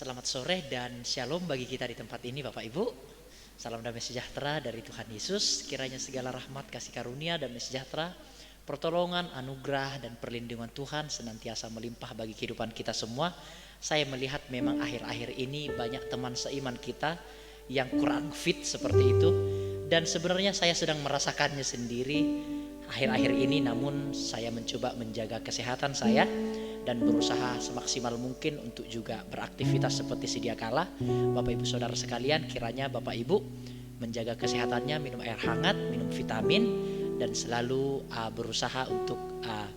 Selamat sore dan shalom bagi kita di tempat ini Bapak Ibu. Salam damai sejahtera dari Tuhan Yesus. Kiranya segala rahmat, kasih karunia, damai sejahtera, pertolongan, anugerah dan perlindungan Tuhan senantiasa melimpah bagi kehidupan kita semua. Saya melihat memang akhir-akhir ini banyak teman seiman kita yang kurang fit seperti itu. Dan sebenarnya saya sedang merasakannya sendiri akhir-akhir ini, namun saya mencoba menjaga kesehatan saya dan berusaha semaksimal mungkin untuk juga beraktivitas seperti sedia kala. Bapak Ibu Saudara sekalian, kiranya Bapak Ibu menjaga kesehatannya, minum air hangat, minum vitamin, dan selalu berusaha untuk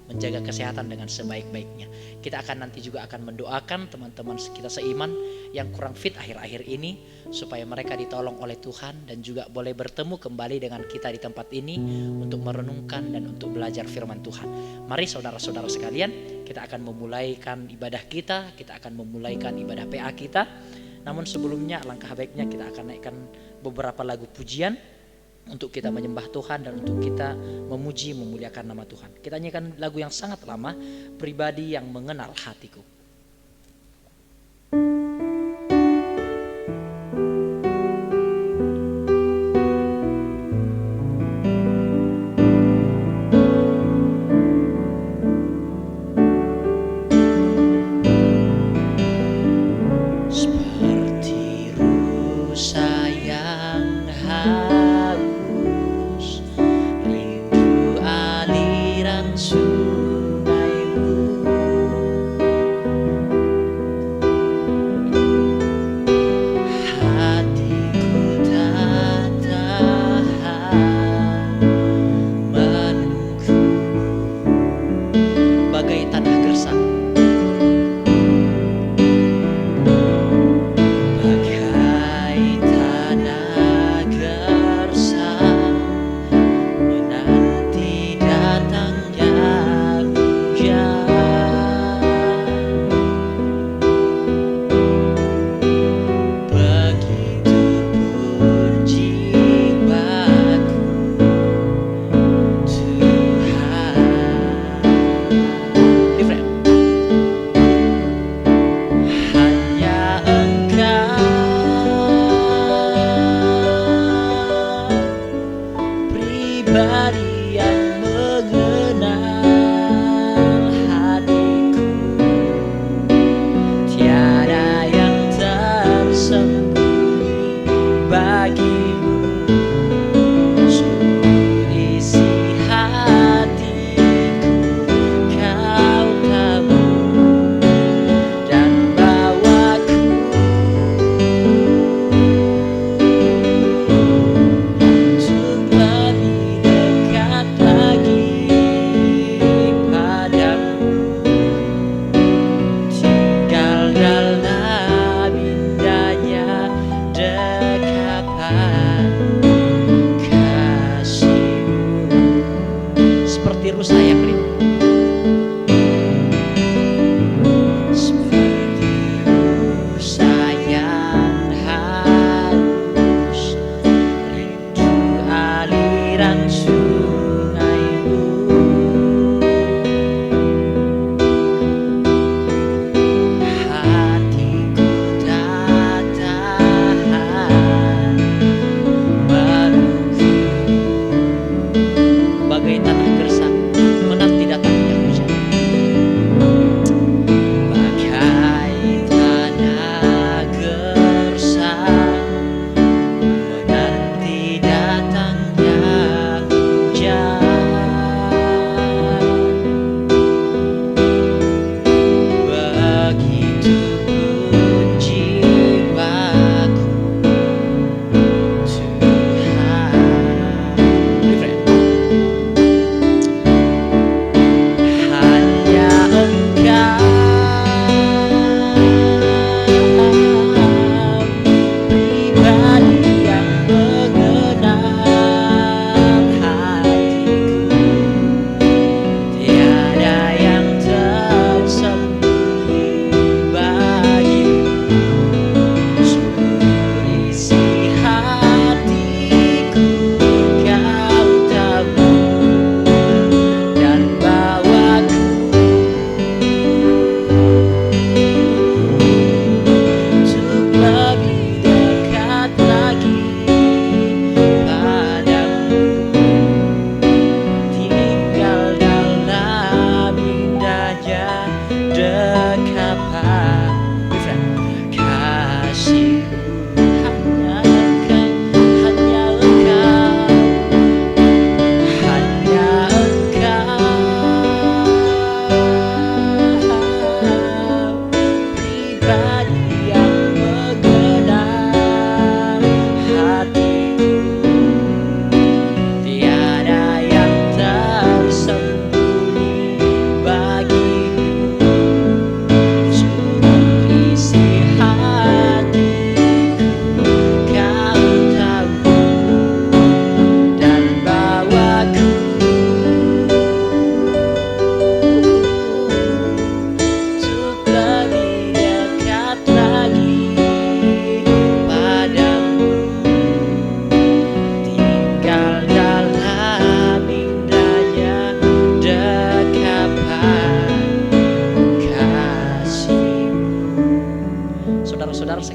menjaga kesehatan dengan sebaik-baiknya. Kita akan nanti juga akan mendoakan teman-teman kita seiman yang kurang fit akhir-akhir ini, supaya mereka ditolong oleh Tuhan dan juga boleh bertemu kembali dengan kita di tempat ini untuk merenungkan dan untuk belajar firman Tuhan. Mari saudara-saudara sekalian, kita akan memulaikan ibadah kita akan memulaikan ibadah PA kita. Namun sebelumnya alangkah baiknya kita akan naikkan beberapa lagu pujian untuk kita menyembah Tuhan dan untuk kita memuji memuliakan nama Tuhan. Kita nyanyikan lagu yang sangat lama, Pribadi yang Mengenal Hatiku.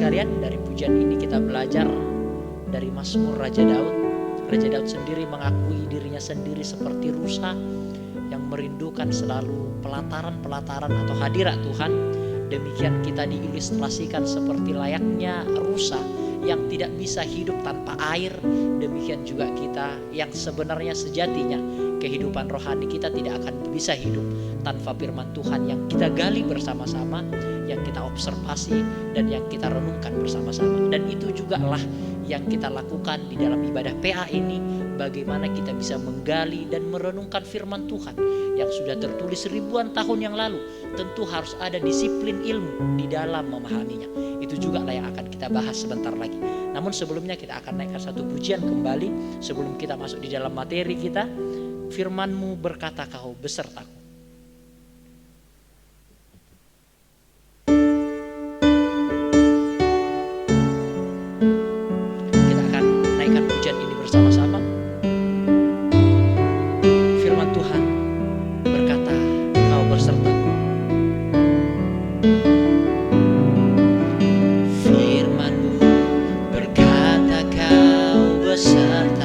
sekalian, dari pujian ini kita belajar dari Mazmur Raja Daud. Raja Daud sendiri mengakui dirinya sendiri seperti rusa yang merindukan selalu pelataran-pelataran atau hadirat Tuhan. Demikian kita diilustrasikan seperti layaknya rusa yang tidak bisa hidup tanpa air. Demikian juga kita yang sebenarnya sejatinya kehidupan rohani kita tidak akan bisa hidup tanpa firman Tuhan yang kita gali bersama-sama, yang kita observasi dan yang kita renungkan bersama-sama. Dan itu juga lah yang kita lakukan di dalam ibadah PA ini, bagaimana kita bisa menggali dan merenungkan firman Tuhan yang sudah tertulis ribuan tahun yang lalu. Tentu harus ada disiplin ilmu di dalam memahaminya. Itu juga lah yang akan kita bahas sebentar lagi. Namun sebelumnya kita akan naikkan satu pujian kembali sebelum kita masuk di dalam materi kita. Firman-Mu berkata kau besertaku. Kita akan naikkan pujian ini bersama-sama. Firman Tuhan berkata kau besertaku. Firman-Mu berkata kau besertaku.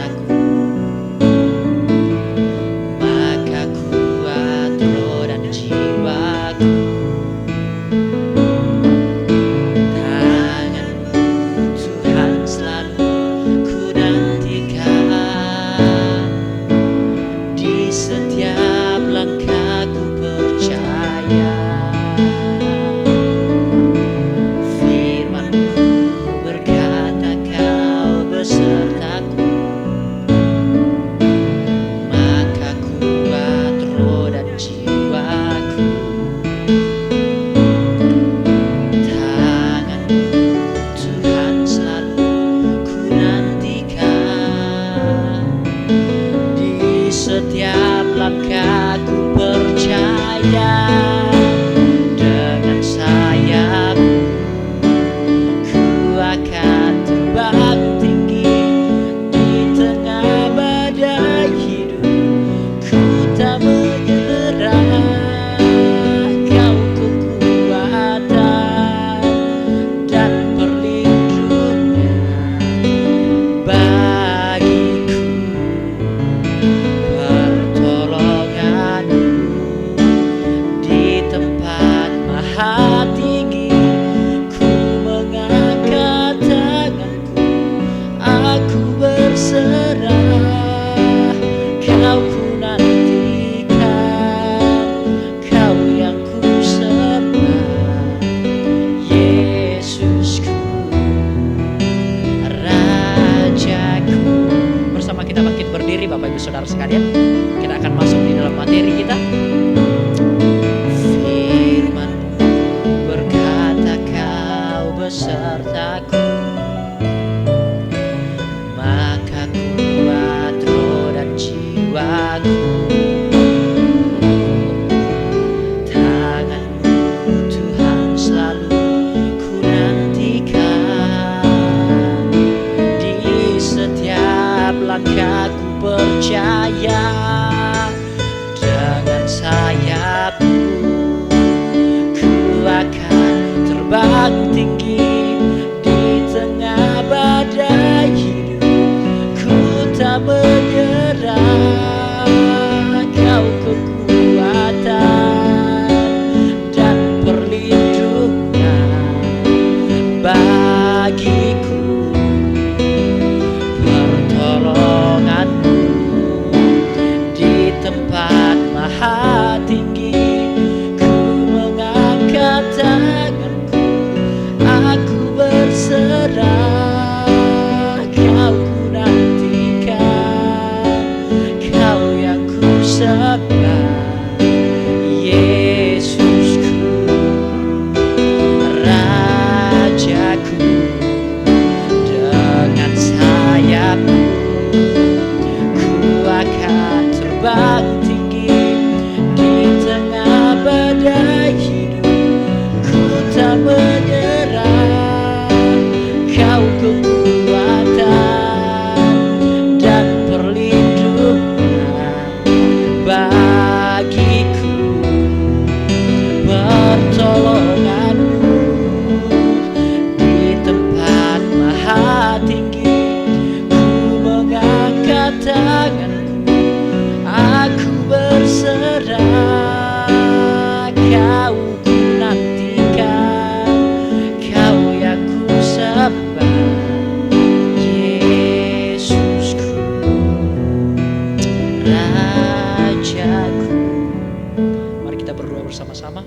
bersama-sama.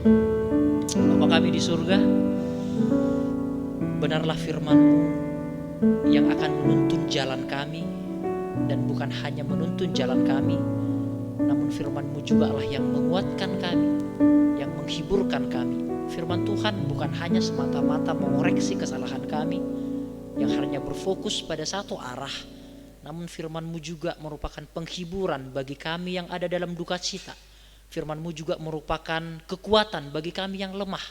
Bapa kami di surga, benarlah firman-Mu yang akan menuntun jalan kami, dan bukan hanya menuntun jalan kami, namun firman-Mu juga lah yang menguatkan kami, yang menghiburkan kami. Firman Tuhan bukan hanya semata-mata mengoreksi kesalahan kami yang hanya berfokus pada satu arah, namun firman-Mu juga merupakan penghiburan bagi kami yang ada dalam duka cita. Firman-Mu juga merupakan kekuatan bagi kami yang lemah,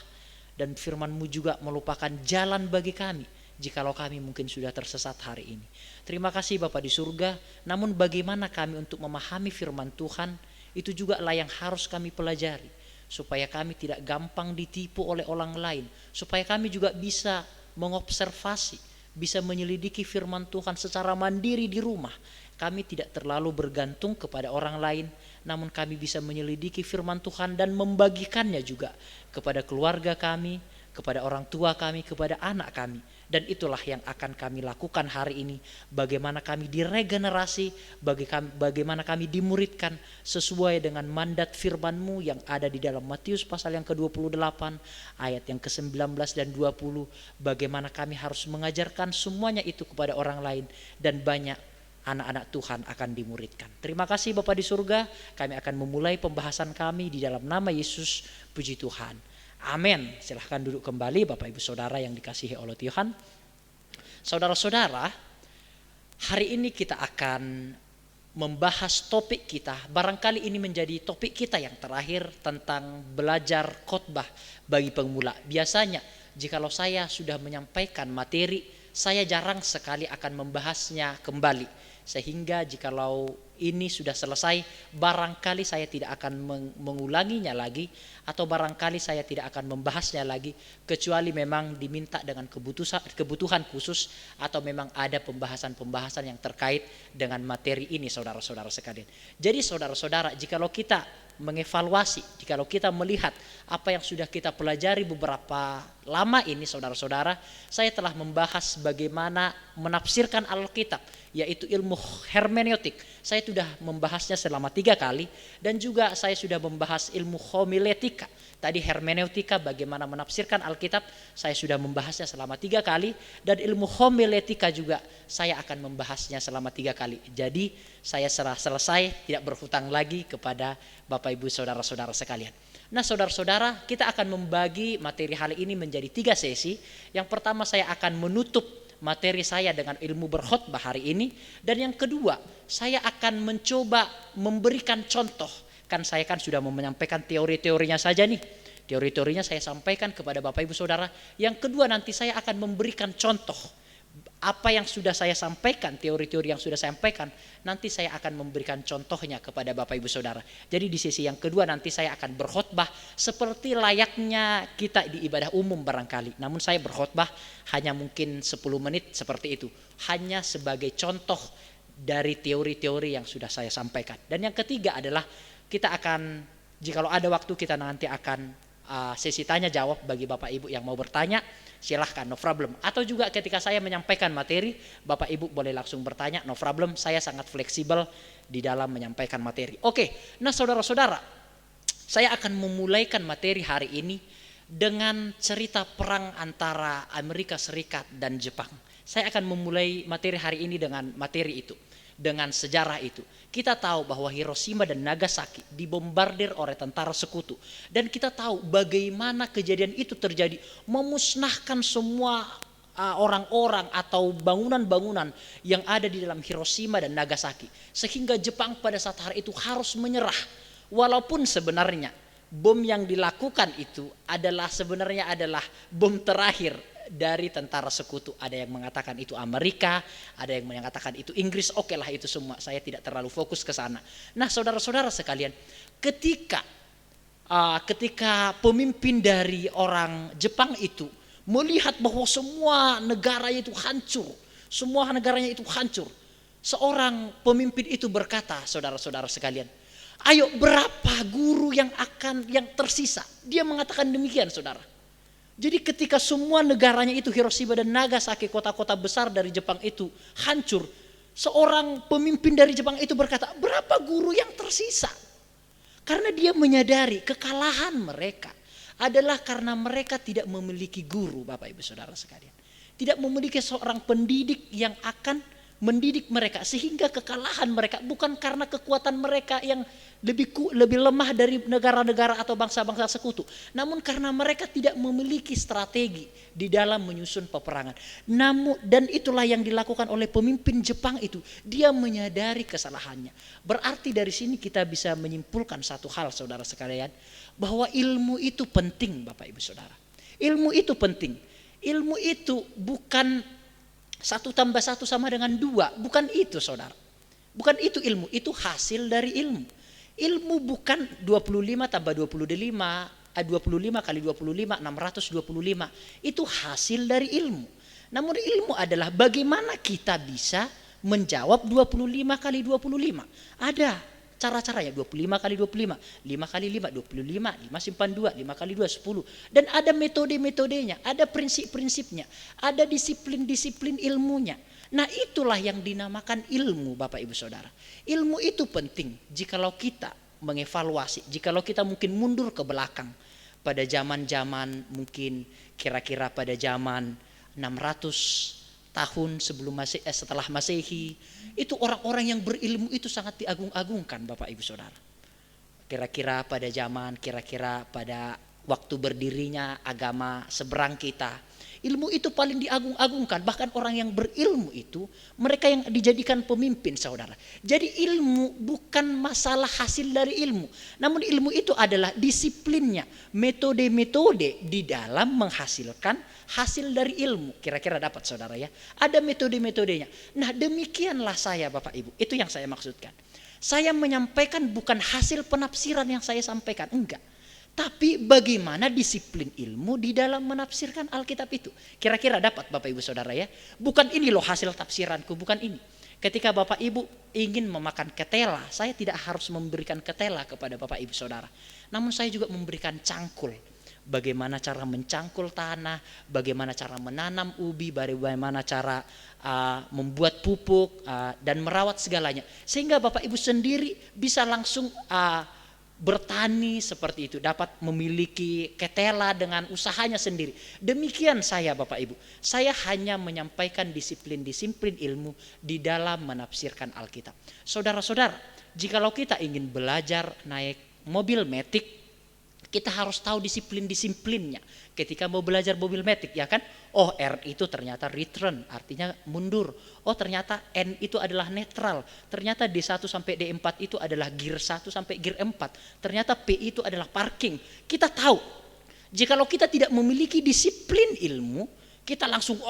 dan firman-Mu juga merupakan jalan bagi kami jikalau kami mungkin sudah tersesat hari ini. Terima kasih Bapa di surga. Namun bagaimana kami untuk memahami firman Tuhan, itu juga lah yang harus kami pelajari, supaya kami tidak gampang ditipu oleh orang lain, supaya kami juga bisa mengobservasi, bisa menyelidiki firman Tuhan secara mandiri di rumah. Kami tidak terlalu bergantung kepada orang lain, namun kami bisa menyelidiki firman Tuhan dan membagikannya juga kepada keluarga kami, kepada orang tua kami, kepada anak kami. Dan itulah yang akan kami lakukan hari ini. Bagaimana kami diregenerasi, bagaimana kami dimuridkan sesuai dengan mandat firman-Mu yang ada di dalam Matius pasal yang ke-28 ayat yang ke-19 dan 20. Bagaimana kami harus mengajarkan semuanya itu kepada orang lain, dan banyak anak-anak Tuhan akan dimuridkan. Terima kasih Bapa di surga. Kami akan memulai pembahasan kami di dalam nama Yesus. Puji Tuhan. Amin. Silahkan duduk kembali Bapak Ibu Saudara yang dikasihi oleh Tuhan. Saudara-saudara, hari ini kita akan membahas topik kita. Barangkali ini menjadi topik kita yang terakhir tentang belajar khotbah bagi pemula. Biasanya jikalau saya sudah menyampaikan materi, saya jarang sekali akan membahasnya kembali. Sehingga jikalau ini sudah selesai, barangkali saya tidak akan mengulanginya lagi, atau barangkali saya tidak akan membahasnya lagi, kecuali memang diminta dengan kebutuhan khusus, atau memang ada pembahasan-pembahasan yang terkait dengan materi ini saudara-saudara sekalian. Jadi saudara-saudara, jikalau kita mengevaluasi, jikalau kita melihat apa yang sudah kita pelajari beberapa lama ini saudara-saudara, saya telah membahas bagaimana menafsirkan Alkitab, yaitu ilmu hermeneutik. Saya sudah membahasnya selama 3 kali, dan juga saya sudah membahas ilmu homiletika. Tadi hermeneutika, bagaimana menafsirkan Alkitab, saya sudah membahasnya selama 3 kali, dan ilmu homiletika juga saya akan membahasnya selama 3 kali. Jadi saya selesai, tidak berhutang lagi kepada Bapak Ibu Saudara-saudara sekalian. Nah saudara-saudara, kita akan membagi materi hari ini menjadi 3 sesi. Yang pertama saya akan menutup materi saya dengan ilmu berkhotbah hari ini, dan yang kedua saya akan mencoba memberikan contoh. Saya sudah menyampaikan teori-teorinya saja nih, teori-teorinya saya sampaikan kepada Bapak Ibu Saudara. Yang kedua nanti saya akan memberikan contoh apa yang sudah saya sampaikan, teori-teori yang sudah saya sampaikan, nanti saya akan memberikan contohnya kepada Bapak Ibu Saudara. Jadi di sesi yang kedua nanti saya akan berkhotbah seperti layaknya kita di ibadah umum barangkali. Namun saya berkhotbah hanya mungkin 10 menit seperti itu, hanya sebagai contoh dari teori-teori yang sudah saya sampaikan. Dan yang ketiga adalah kita akan, jikalau ada waktu, kita nanti akan sesi tanya jawab bagi Bapak Ibu yang mau bertanya. Silahkan, no problem. Atau juga ketika saya menyampaikan materi, Bapak Ibu boleh langsung bertanya, no problem. Saya sangat fleksibel di dalam menyampaikan materi. Oke, nah saudara-saudara, saya akan memulaikan materi hari ini dengan cerita perang antara Amerika Serikat dan Jepang. Saya akan memulai materi hari ini dengan materi itu, dengan sejarah itu. Kita tahu bahwa Hiroshima dan Nagasaki dibombardir oleh tentara sekutu, dan kita tahu bagaimana kejadian itu terjadi, memusnahkan semua orang-orang atau bangunan-bangunan yang ada di dalam Hiroshima dan Nagasaki, sehingga Jepang pada saat hari itu harus menyerah. Walaupun sebenarnya bom yang dilakukan itu sebenarnya adalah bom terakhir dari tentara sekutu. Ada yang mengatakan itu Amerika, ada yang mengatakan itu Inggris. Oke lah, itu semua saya tidak terlalu fokus ke sana. Nah saudara-saudara sekalian, ketika pemimpin dari orang Jepang itu melihat bahwa semua negaranya itu hancur, seorang pemimpin itu berkata, saudara-saudara sekalian, ayo berapa guru yang tersisa? Dia mengatakan demikian, saudara. Jadi ketika semua negaranya itu, Hiroshima dan Nagasaki, kota-kota besar dari Jepang itu hancur, seorang pemimpin dari Jepang itu berkata, berapa guru yang tersisa? Karena dia menyadari kekalahan mereka adalah karena mereka tidak memiliki guru, Bapak Ibu Saudara sekalian. Tidak memiliki seorang pendidik yang akan mendidik mereka, sehingga kekalahan mereka bukan karena kekuatan mereka yang lebih lemah dari negara-negara atau bangsa-bangsa sekutu, namun karena mereka tidak memiliki strategi di dalam menyusun peperangan. Dan itulah yang dilakukan oleh pemimpin Jepang itu. Dia menyadari kesalahannya. Berarti dari sini kita bisa menyimpulkan satu hal, saudara sekalian, bahwa ilmu itu penting, Bapak Ibu Saudara. Ilmu itu penting. Ilmu itu bukan 1 tambah 1 sama dengan 2. Bukan itu, saudara. Bukan itu ilmu. Itu hasil dari ilmu. Ilmu bukan 25 tambah 25 kali 25, 625. Itu hasil dari ilmu. Namun ilmu adalah bagaimana kita bisa menjawab 25 kali 25. Ada cara-caranya, 25 kali 25, 5 kali 5, 25, 5 simpan 2, 5 kali 2, 10. Dan ada metode-metodenya, ada prinsip-prinsipnya, ada disiplin-disiplin ilmunya. Nah, itulah yang dinamakan ilmu, Bapak Ibu Saudara. Ilmu itu penting jikalau kita mengevaluasi, jikalau kita mungkin mundur ke belakang pada zaman-zaman mungkin kira-kira pada zaman 600 tahun sebelum setelah Masehi, itu orang-orang yang berilmu itu sangat diagung-agungkan, Bapak Ibu Saudara. Kira-kira pada waktu berdirinya agama seberang kita, ilmu itu paling diagung-agungkan. Bahkan orang yang berilmu itu mereka yang dijadikan pemimpin, saudara. Jadi ilmu bukan masalah hasil dari ilmu, namun ilmu itu adalah disiplinnya, metode-metode di dalam menghasilkan hasil dari ilmu. Kira-kira dapat, saudara ya. Ada metode-metodenya. Nah, demikianlah saya, Bapak Ibu. Itu yang saya maksudkan. Saya menyampaikan bukan hasil penafsiran yang saya sampaikan, enggak. Tapi bagaimana disiplin ilmu di dalam menafsirkan Alkitab itu. Kira-kira dapat, Bapak Ibu Saudara ya. Bukan ini loh hasil tafsiranku, bukan ini. Ketika Bapak Ibu ingin memakan ketela, saya tidak harus memberikan ketela kepada Bapak Ibu Saudara. Namun saya juga memberikan cangkul. Bagaimana cara mencangkul tanah, bagaimana cara menanam ubi, bagaimana cara membuat pupuk dan merawat segalanya. Sehingga Bapak Ibu sendiri bisa langsung bertani seperti itu, dapat memiliki ketela dengan usahanya sendiri. Demikian saya, Bapak Ibu. Saya hanya menyampaikan disiplin-disiplin ilmu di dalam menafsirkan Alkitab. Saudara-saudara, jikalau kita ingin belajar naik mobil matic, kita harus tahu disiplin-disiplinnya. Ketika mau belajar mobil matic, ya kan? Oh, R itu ternyata return, artinya mundur. Oh, ternyata N itu adalah netral. Ternyata D1 sampai D4 itu adalah gear 1 sampai gear 4. Ternyata P itu adalah parking. Kita tahu. Jikalau kita tidak memiliki disiplin ilmu, kita langsung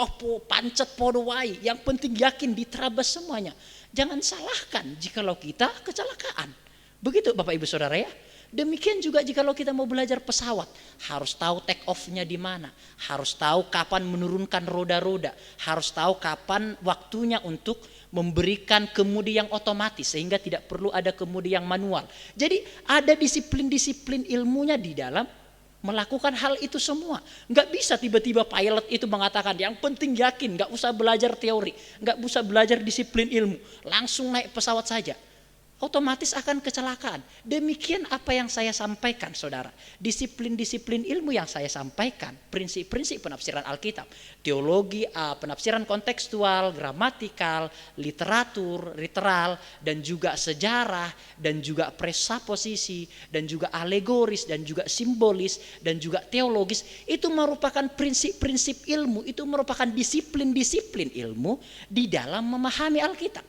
pancet podo wae. Yang penting yakin diterabas semuanya. Jangan salahkan jikalau kita kecelakaan. Begitu, Bapak Ibu Saudara ya. Demikian juga jikalau kita mau belajar pesawat, harus tahu take off-nya di mana, harus tahu kapan menurunkan roda-roda, harus tahu kapan waktunya untuk memberikan kemudi yang otomatis sehingga tidak perlu ada kemudi yang manual. Jadi ada disiplin-disiplin ilmunya di dalam melakukan hal itu semua. Nggak bisa tiba-tiba pilot itu mengatakan yang penting yakin, nggak usah belajar teori, nggak usah belajar disiplin ilmu, langsung naik pesawat saja. Otomatis akan kecelakaan. Demikian apa yang saya sampaikan, saudara. Disiplin-disiplin ilmu yang saya sampaikan, prinsip-prinsip penafsiran Alkitab, teologi, penafsiran kontekstual, gramatikal, literatur, literal, dan juga sejarah, dan juga presaposisi, dan juga alegoris, dan juga simbolis, dan juga teologis. Itu merupakan prinsip-prinsip ilmu, itu merupakan disiplin-disiplin ilmu di dalam memahami Alkitab.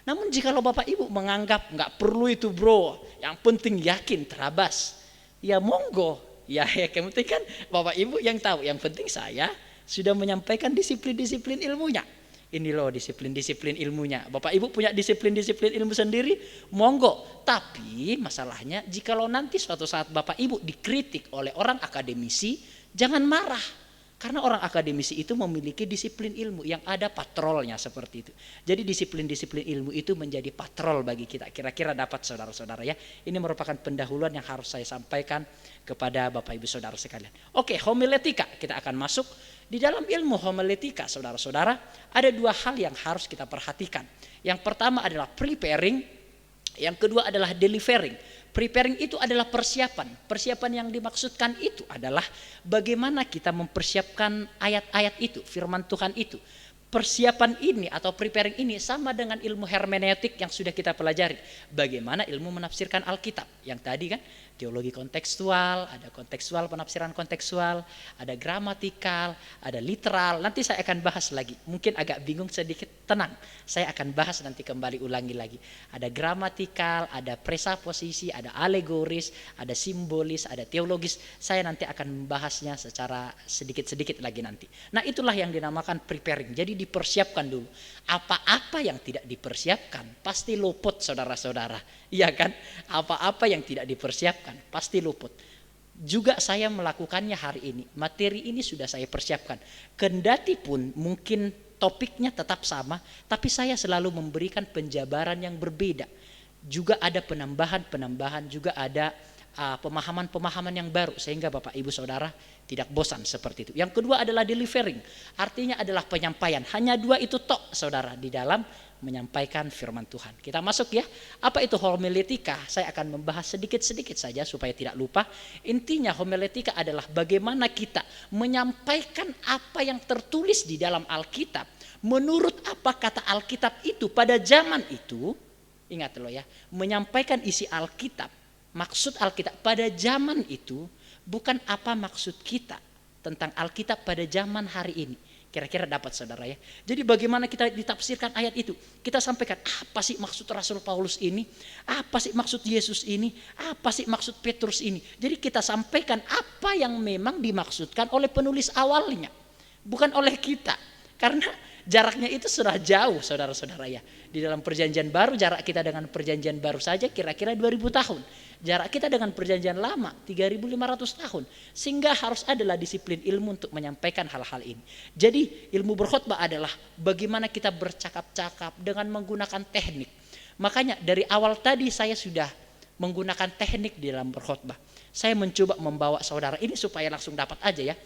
Namun jikalau Bapak Ibu menganggap nggak perlu itu bro, yang penting yakin terabas, ya monggo, ya yang penting kan Bapak Ibu yang tahu, yang penting saya sudah menyampaikan disiplin-disiplin ilmunya. Ini loh disiplin-disiplin ilmunya. Bapak Ibu punya disiplin-disiplin ilmu sendiri, monggo. Tapi masalahnya jikalau nanti suatu saat Bapak Ibu dikritik oleh orang akademisi, jangan marah. Karena orang akademisi itu memiliki disiplin ilmu yang ada patrolnya seperti itu. Jadi disiplin-disiplin ilmu itu menjadi patrol bagi kita. Kira-kira dapat, saudara-saudara ya. Ini merupakan pendahuluan yang harus saya sampaikan kepada Bapak Ibu Saudara sekalian. Oke, homiletika kita akan masuk. Di dalam ilmu homiletika, saudara-saudara, ada dua hal yang harus kita perhatikan. Yang pertama adalah preparing, yang kedua adalah delivering. Preparing itu adalah persiapan. Persiapan yang dimaksudkan itu adalah bagaimana kita mempersiapkan ayat-ayat itu, firman Tuhan itu. Persiapan ini atau preparing ini sama dengan ilmu hermeneutik yang sudah kita pelajari. Bagaimana ilmu menafsirkan Alkitab. Yang tadi kan teologi kontekstual, ada kontekstual, penafsiran kontekstual, ada gramatikal, ada literal. Nanti saya akan bahas lagi. Mungkin agak bingung sedikit, tenang. Saya akan bahas nanti kembali ulangi lagi. Ada gramatikal, ada presaposisi, ada alegoris, ada simbolis, ada teologis. Saya nanti akan membahasnya secara sedikit-sedikit lagi nanti. Nah, itulah yang dinamakan preparing. Jadi dipersiapkan dulu. Apa-apa yang tidak dipersiapkan pasti luput, saudara-saudara. Iya kan? Apa-apa yang tidak dipersiapkan pasti luput. Juga saya melakukannya hari ini. Materi ini sudah saya persiapkan. Kendati pun mungkin topiknya tetap sama, tapi saya selalu memberikan penjabaran yang berbeda. Juga ada penambahan-penambahan, juga ada pemahaman-pemahaman yang baru, sehingga Bapak Ibu Saudara tidak bosan seperti itu. Yang kedua adalah delivering, artinya adalah penyampaian. Hanya dua itu tok, saudara, di dalam menyampaikan firman Tuhan. Kita masuk ya. Apa itu homiletika? Saya akan membahas sedikit-sedikit saja supaya tidak lupa. Intinya homiletika adalah bagaimana kita menyampaikan apa yang tertulis di dalam Alkitab menurut apa kata Alkitab itu pada zaman itu. Ingat loh ya, menyampaikan isi Alkitab, maksud Alkitab pada zaman itu bukan apa maksud kita tentang Alkitab pada zaman hari ini. Kira-kira dapat, saudara ya. Jadi bagaimana kita ditafsirkan ayat itu? Kita sampaikan apa sih maksud Rasul Paulus ini? Apa sih maksud Yesus ini? Apa sih maksud Petrus ini? Jadi kita sampaikan apa yang memang dimaksudkan oleh penulis awalnya, bukan oleh kita. Karena jaraknya itu sudah jauh, saudara-saudara ya. Di dalam perjanjian baru, jarak kita dengan perjanjian baru saja kira-kira 2000 tahun. Jarak kita dengan perjanjian lama 3500 tahun. Sehingga harus adalah disiplin ilmu untuk menyampaikan hal-hal ini. Jadi ilmu berkhotbah adalah bagaimana kita bercakap-cakap dengan menggunakan teknik. Makanya dari awal tadi saya sudah menggunakan teknik di dalam berkhotbah. Saya mencoba membawa saudara, ini supaya langsung dapat aja ya.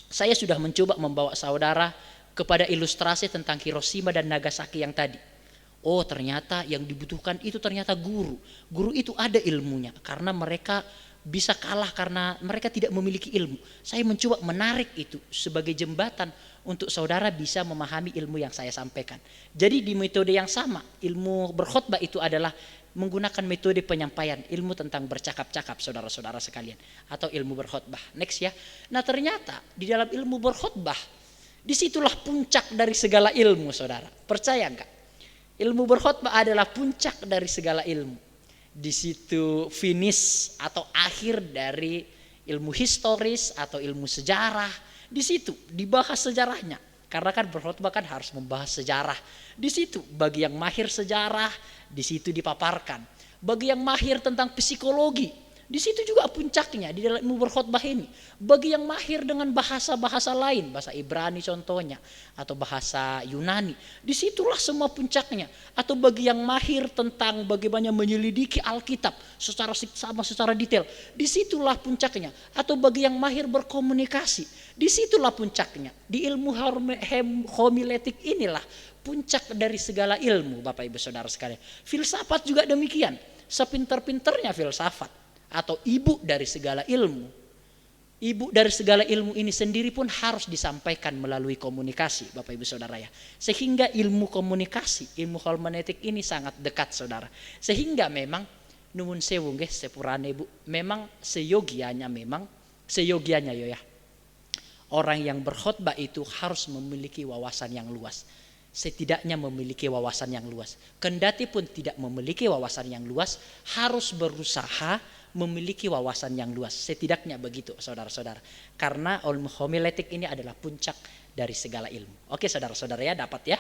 Saya sudah mencoba membawa saudara kepada ilustrasi tentang Hiroshima dan Nagasaki yang tadi. Oh, ternyata yang dibutuhkan itu ternyata guru. Guru itu ada ilmunya karena mereka bisa kalah karena mereka tidak memiliki ilmu. Saya mencoba menarik itu sebagai jembatan untuk saudara bisa memahami ilmu yang saya sampaikan. Jadi di metode yang sama, ilmu berkhotbah itu adalah menggunakan metode penyampaian ilmu tentang bercakap-cakap, saudara-saudara sekalian, atau ilmu berkhotbah. Next ya. Nah, ternyata di dalam ilmu berkhotbah disitulah puncak dari segala ilmu, saudara. Percaya enggak? Ilmu berkhotbah adalah puncak dari segala ilmu. Di situ finish atau akhir dari ilmu historis atau ilmu sejarah. Di situ dibahas sejarahnya. Karena kan berkhotbah kan harus membahas sejarah. Di situ bagi yang mahir sejarah, di situ dipaparkan. Bagi yang mahir tentang psikologi, di situ juga puncaknya di dalam ilmu berkhotbah ini. Bagi yang mahir dengan bahasa-bahasa lain, bahasa Ibrani contohnya, atau bahasa Yunani, disitulah semua puncaknya. Atau bagi yang mahir tentang bagaimana menyelidiki Alkitab secara detail, disitulah puncaknya. Atau bagi yang mahir berkomunikasi, disitulah puncaknya. Di ilmu homiletik inilah puncak dari segala ilmu, Bapak Ibu Saudara sekalian. Filsafat juga demikian. Sepinter-pinternya filsafat atau ibu dari segala ilmu. Ibu dari segala ilmu ini sendiri pun harus disampaikan melalui komunikasi, Bapak Ibu Saudara ya. Sehingga ilmu komunikasi, ilmu hermeneutik ini sangat dekat, saudara. Sehingga memang nuwun sewu nggih sepurane Bu, memang seyogianya yo ya. Orang yang berkhotbah itu harus memiliki wawasan yang luas. Setidaknya memiliki wawasan yang luas. Kendati pun tidak memiliki wawasan yang luas, harus berusaha memiliki wawasan yang luas. Setidaknya begitu, saudara-saudara. Karena homiletik ini adalah puncak dari segala ilmu. Oke, saudara-saudara ya, dapat ya.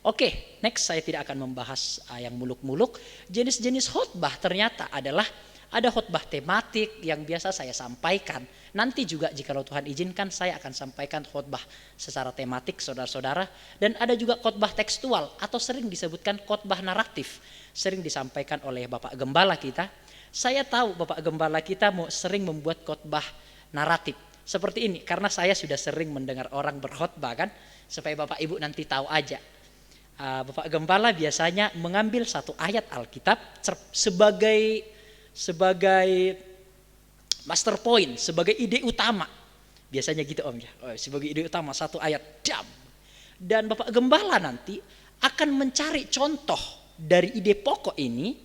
Oke, next saya tidak akan membahas yang muluk-muluk. Jenis-jenis khotbah ternyata adalah ada khotbah tematik yang biasa saya sampaikan. Nanti juga jika Tuhan izinkan saya akan sampaikan khotbah secara tematik, saudara-saudara. Dan ada juga khotbah tekstual atau sering disebutkan khotbah naratif. Sering disampaikan oleh Bapak Gembala kita. Saya tahu Bapak Gembala kita sering membuat khotbah naratif. Seperti ini karena saya sudah sering mendengar orang berkhotbah kan. Supaya Bapak Ibu nanti tahu aja. Bapak Gembala biasanya mengambil satu ayat Alkitab sebagai sebagai master point, sebagai ide utama. Biasanya gitu Om ya. Sebagai ide utama satu ayat. Dam. Dan Bapak Gembala nanti akan mencari contoh dari ide pokok ini.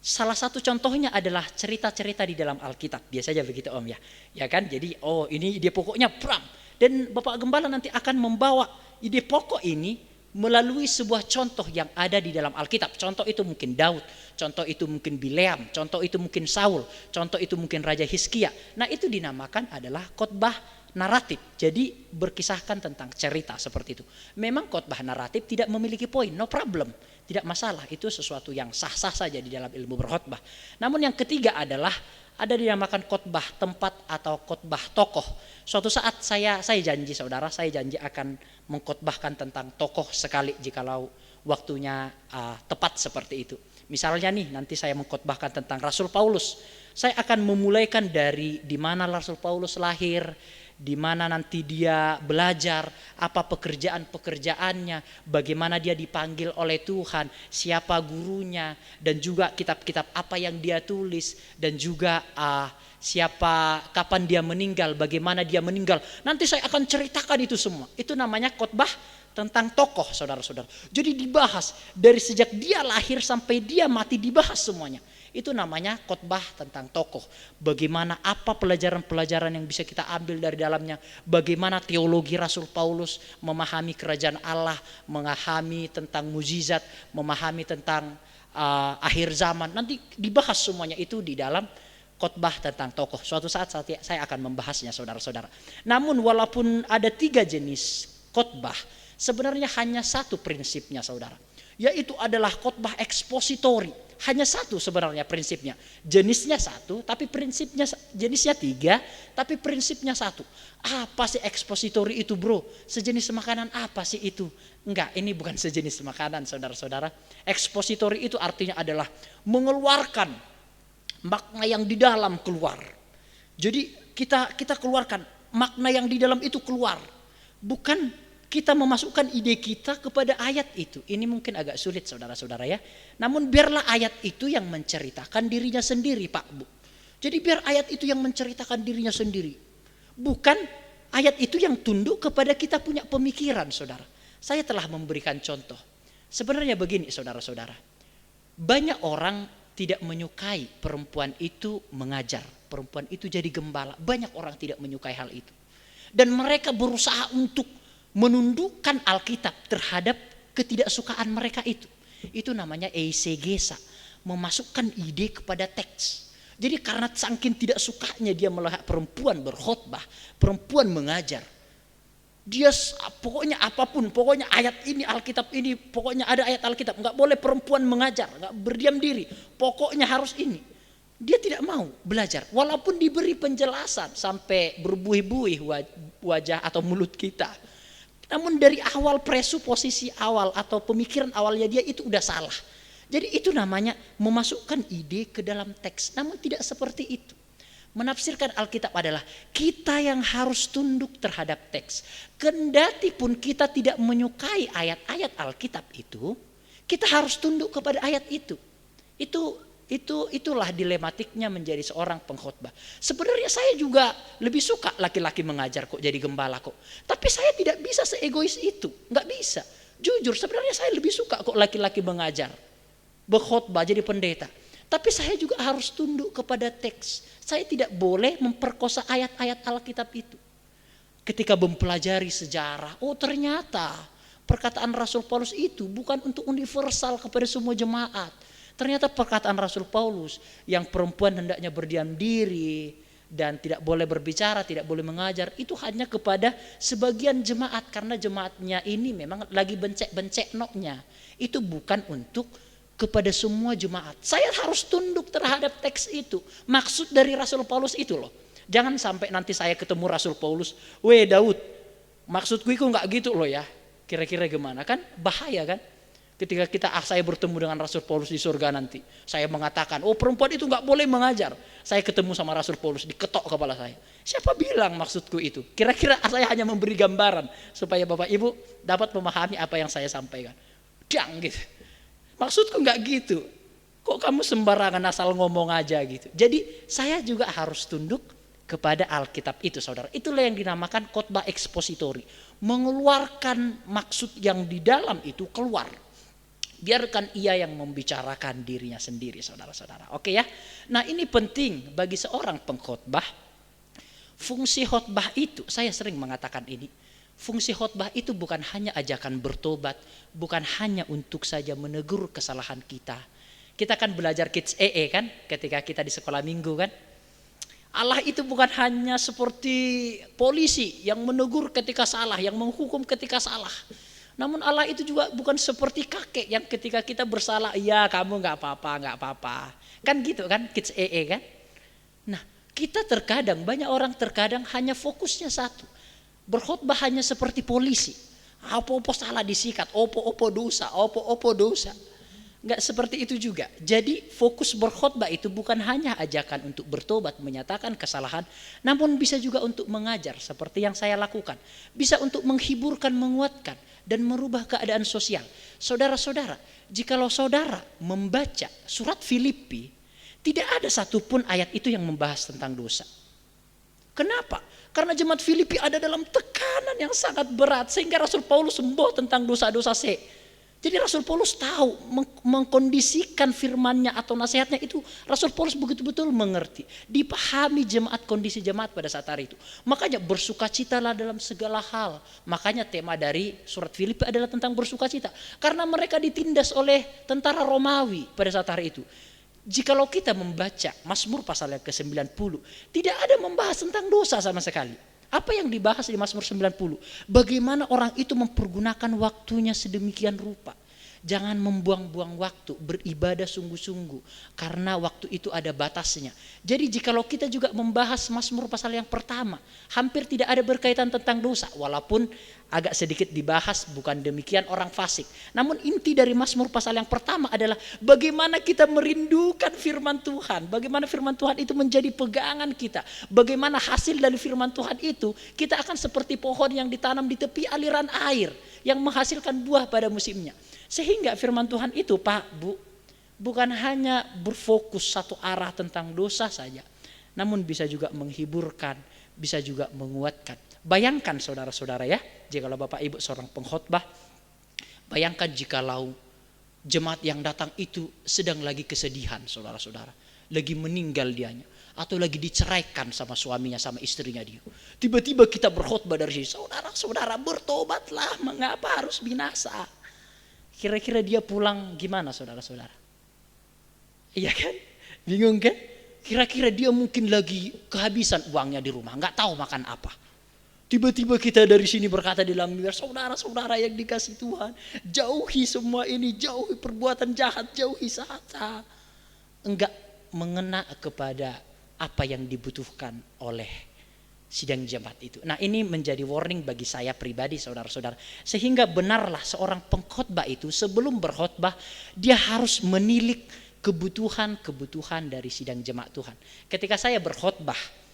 Salah satu contohnya adalah cerita-cerita di dalam Alkitab. Biasanya begitu Om ya. Ya kan? Jadi ini ide pokoknya Bram. Dan Bapak Gembala nanti akan membawa ide pokok ini melalui sebuah contoh yang ada di dalam Alkitab. Contoh itu mungkin Daud, contoh itu mungkin Bileam, contoh itu mungkin Saul, contoh itu mungkin Raja Hizkia. Nah itu dinamakan adalah khotbah naratif. Jadi berkisahkan tentang cerita seperti itu. Memang khotbah naratif tidak memiliki poin, no problem. Tidak masalah, itu sesuatu yang sah-sah saja di dalam ilmu berkhotbah. Namun yang ketiga adalah ada dinamakan khotbah tempat atau khotbah tokoh. Suatu saat saya janji saudara, saya janji akan mengkhotbahkan tentang tokoh sekali jikalau waktunya tepat seperti itu. Misalnya nih nanti saya mengkhotbahkan tentang Rasul Paulus. Saya akan memulaikan dari di mana Rasul Paulus lahir, di mana nanti dia belajar, apa pekerjaan-pekerjaannya, bagaimana dia dipanggil oleh Tuhan, siapa gurunya, dan juga kitab-kitab apa yang dia tulis, dan juga kapan dia meninggal, bagaimana dia meninggal. Nanti saya akan ceritakan itu semua. Itu namanya khotbah tentang tokoh, saudara-saudara. Jadi dibahas dari sejak dia lahir sampai dia mati, dibahas semuanya. Itu namanya khotbah tentang tokoh. Bagaimana apa pelajaran-pelajaran yang bisa kita ambil dari dalamnya. Bagaimana teologi Rasul Paulus memahami kerajaan Allah, memahami tentang mukjizat, memahami tentang akhir zaman. Nanti dibahas semuanya itu di dalam khotbah tentang tokoh. Suatu saat saya akan membahasnya saudara-saudara. Namun walaupun ada 3 jenis khotbah, sebenarnya hanya satu prinsipnya saudara. Yaitu adalah khotbah ekspositori. Hanya satu sebenarnya prinsipnya. Jenisnya satu, tapi prinsipnya jenisnya 3, tapi prinsipnya satu. Apa sih ekspositori itu bro? Sejenis makanan apa sih itu? Enggak, ini bukan sejenis makanan saudara-saudara. Ekspositori itu artinya adalah mengeluarkan makna yang di dalam keluar. Jadi kita keluarkan makna yang di dalam itu keluar. Bukan kita memasukkan ide kita kepada ayat itu. Ini mungkin agak sulit saudara-saudara ya. Namun biarlah ayat itu yang menceritakan dirinya sendiri Pak Bu. Jadi biar ayat itu yang menceritakan dirinya sendiri. Bukan ayat itu yang tunduk kepada kita punya pemikiran saudara. Saya telah memberikan contoh. Sebenarnya begini saudara-saudara. Banyak orang tidak menyukai perempuan itu mengajar. Perempuan itu jadi gembala. Banyak orang tidak menyukai hal itu. Dan mereka berusaha untuk menundukkan Alkitab terhadap ketidaksukaan mereka itu. Itu namanya eisegesa, memasukkan ide kepada teks. Jadi karena saking tidak sukanya dia melihat perempuan berkhotbah, perempuan mengajar. Dia pokoknya apapun, pokoknya ayat ini Alkitab ini, pokoknya ada ayat Alkitab, nggak boleh perempuan mengajar, nggak berdiam diri, pokoknya harus ini. Dia tidak mau belajar, walaupun diberi penjelasan sampai berbuih-buih wajah atau mulut kita. Namun dari awal presuposisi awal atau pemikiran awalnya dia itu udah salah. Jadi itu namanya memasukkan ide ke dalam teks. Namun tidak seperti itu. Menafsirkan Alkitab adalah kita yang harus tunduk terhadap teks. Kendati pun kita tidak menyukai ayat-ayat Alkitab itu, kita harus tunduk kepada ayat itu. Itulah dilematiknya menjadi seorang pengkhotbah. Sebenarnya saya juga lebih suka laki-laki mengajar kok jadi gembala kok. Tapi saya tidak bisa seegois itu, nggak bisa. Jujur sebenarnya saya lebih suka kok laki-laki mengajar, berkhotbah jadi pendeta. Tapi saya juga harus tunduk kepada teks. Saya tidak boleh memperkosa ayat-ayat Alkitab itu. Ketika mempelajari sejarah, ternyata perkataan Rasul Paulus itu bukan untuk universal kepada semua jemaat. Ternyata perkataan Rasul Paulus yang perempuan hendaknya berdiam diri dan tidak boleh berbicara, tidak boleh mengajar, itu hanya kepada sebagian jemaat karena jemaatnya ini memang lagi bencek-bencek noknya. Itu bukan untuk kepada semua jemaat. Saya harus tunduk terhadap teks itu. Maksud dari Rasul Paulus itu loh. Jangan sampai nanti saya ketemu Rasul Paulus, "Weh Daud, maksudku itu enggak gitu loh ya." Kira-kira gimana kan? Bahaya kan? Ketika saya bertemu dengan Rasul Paulus di surga nanti, saya mengatakan, perempuan itu nggak boleh mengajar. Saya ketemu sama Rasul Paulus, diketok kepala saya. Siapa bilang maksudku itu? Kira-kira saya hanya memberi gambaran supaya Bapak Ibu dapat memahami apa yang saya sampaikan. Dang gitu. Maksudku nggak gitu. Kok kamu sembarangan asal ngomong aja gitu. Jadi saya juga harus tunduk kepada Alkitab itu, saudara. Itulah yang dinamakan khotbah ekspositori. Mengeluarkan maksud yang di dalam itu keluar. Biarkan ia yang membicarakan dirinya sendiri, saudara-saudara. Oke ya. Nah, ini penting bagi seorang pengkhotbah. Fungsi khotbah itu, saya sering mengatakan ini. Fungsi khotbah itu bukan hanya ajakan bertobat, bukan hanya untuk saja menegur kesalahan kita. Kita kan belajar kids EE kan, ketika kita di sekolah minggu kan. Allah itu bukan hanya seperti polisi yang menegur ketika salah, yang menghukum ketika salah. Namun Allah itu juga bukan seperti kakek yang ketika kita bersalah, iya kamu gak apa-apa. Kan gitu kan, kids EE kan. Nah, kita terkadang, banyak orang terkadang hanya fokusnya satu. Berkhotbah hanya seperti polisi. Apa-apa salah disikat, apa-apa dosa. Enggak seperti itu juga. Jadi fokus berkhotbah itu bukan hanya ajakan untuk bertobat, menyatakan kesalahan, namun bisa juga untuk mengajar seperti yang saya lakukan. Bisa untuk menghiburkan, menguatkan, dan merubah keadaan sosial. Saudara-saudara, jikalau saudara membaca surat Filipi, tidak ada satupun ayat itu yang membahas tentang dosa. Kenapa? Karena jemaat Filipi ada dalam tekanan yang sangat berat, sehingga Rasul Paulus sembuh tentang dosa-dosa Jadi Rasul Paulus tahu mengkondisikan firmannya atau nasihatnya itu, Rasul Paulus betul-betul mengerti, dipahami jemaat, kondisi jemaat pada saat hari itu. Makanya bersukacitalah dalam segala hal. Makanya tema dari surat Filipi adalah tentang bersukacita. Karena mereka ditindas oleh tentara Romawi pada saat hari itu. Jikalau kita membaca Mazmur pasal yang ke-90, tidak ada membahas tentang dosa sama sekali. Apa yang dibahas di Mazmur 90? Bagaimana orang itu mempergunakan waktunya sedemikian rupa. Jangan membuang-buang waktu, beribadah sungguh-sungguh. Karena waktu itu ada batasnya. Jadi jikalau kita juga membahas Mazmur pasal yang pertama, hampir tidak ada berkaitan tentang dosa. Walaupun agak sedikit dibahas, bukan demikian orang fasik. Namun inti dari Mazmur pasal yang pertama adalah bagaimana kita merindukan firman Tuhan. Bagaimana firman Tuhan itu menjadi pegangan kita. Bagaimana hasil dari firman Tuhan itu, kita akan seperti pohon yang ditanam di tepi aliran air, yang menghasilkan buah pada musimnya. Sehingga firman Tuhan itu, Pak, Bu, bukan hanya berfokus satu arah tentang dosa saja, namun bisa juga menghiburkan, bisa juga menguatkan. Bayangkan saudara-saudara ya, jikalau Bapak Ibu seorang pengkhotbah, bayangkan jikalau jemaat yang datang itu sedang lagi kesedihan, saudara-saudara, lagi meninggal dianya, atau lagi diceraikan sama suaminya, sama istrinya dia. Tiba-tiba kita berkhotbah dari sini, saudara-saudara bertobatlah, mengapa harus binasa? Kira-kira dia pulang gimana saudara-saudara? Iya kan? Bingung kan? Kira-kira dia mungkin lagi kehabisan uangnya di rumah, nggak tahu makan apa. Tiba-tiba kita dari sini berkata di dalam mimbar, saudara-saudara yang dikasih Tuhan, jauhi semua ini, jauhi perbuatan jahat, jauhi saat enggak mengena kepada apa yang dibutuhkan oleh sidang jemaat itu. Nah, ini menjadi warning bagi saya pribadi, saudara-saudara. Sehingga benarlah seorang pengkhotbah itu sebelum berkhotbah, dia harus menilik kebutuhan-kebutuhan dari sidang jemaat Tuhan. Ketika saya berkhotbah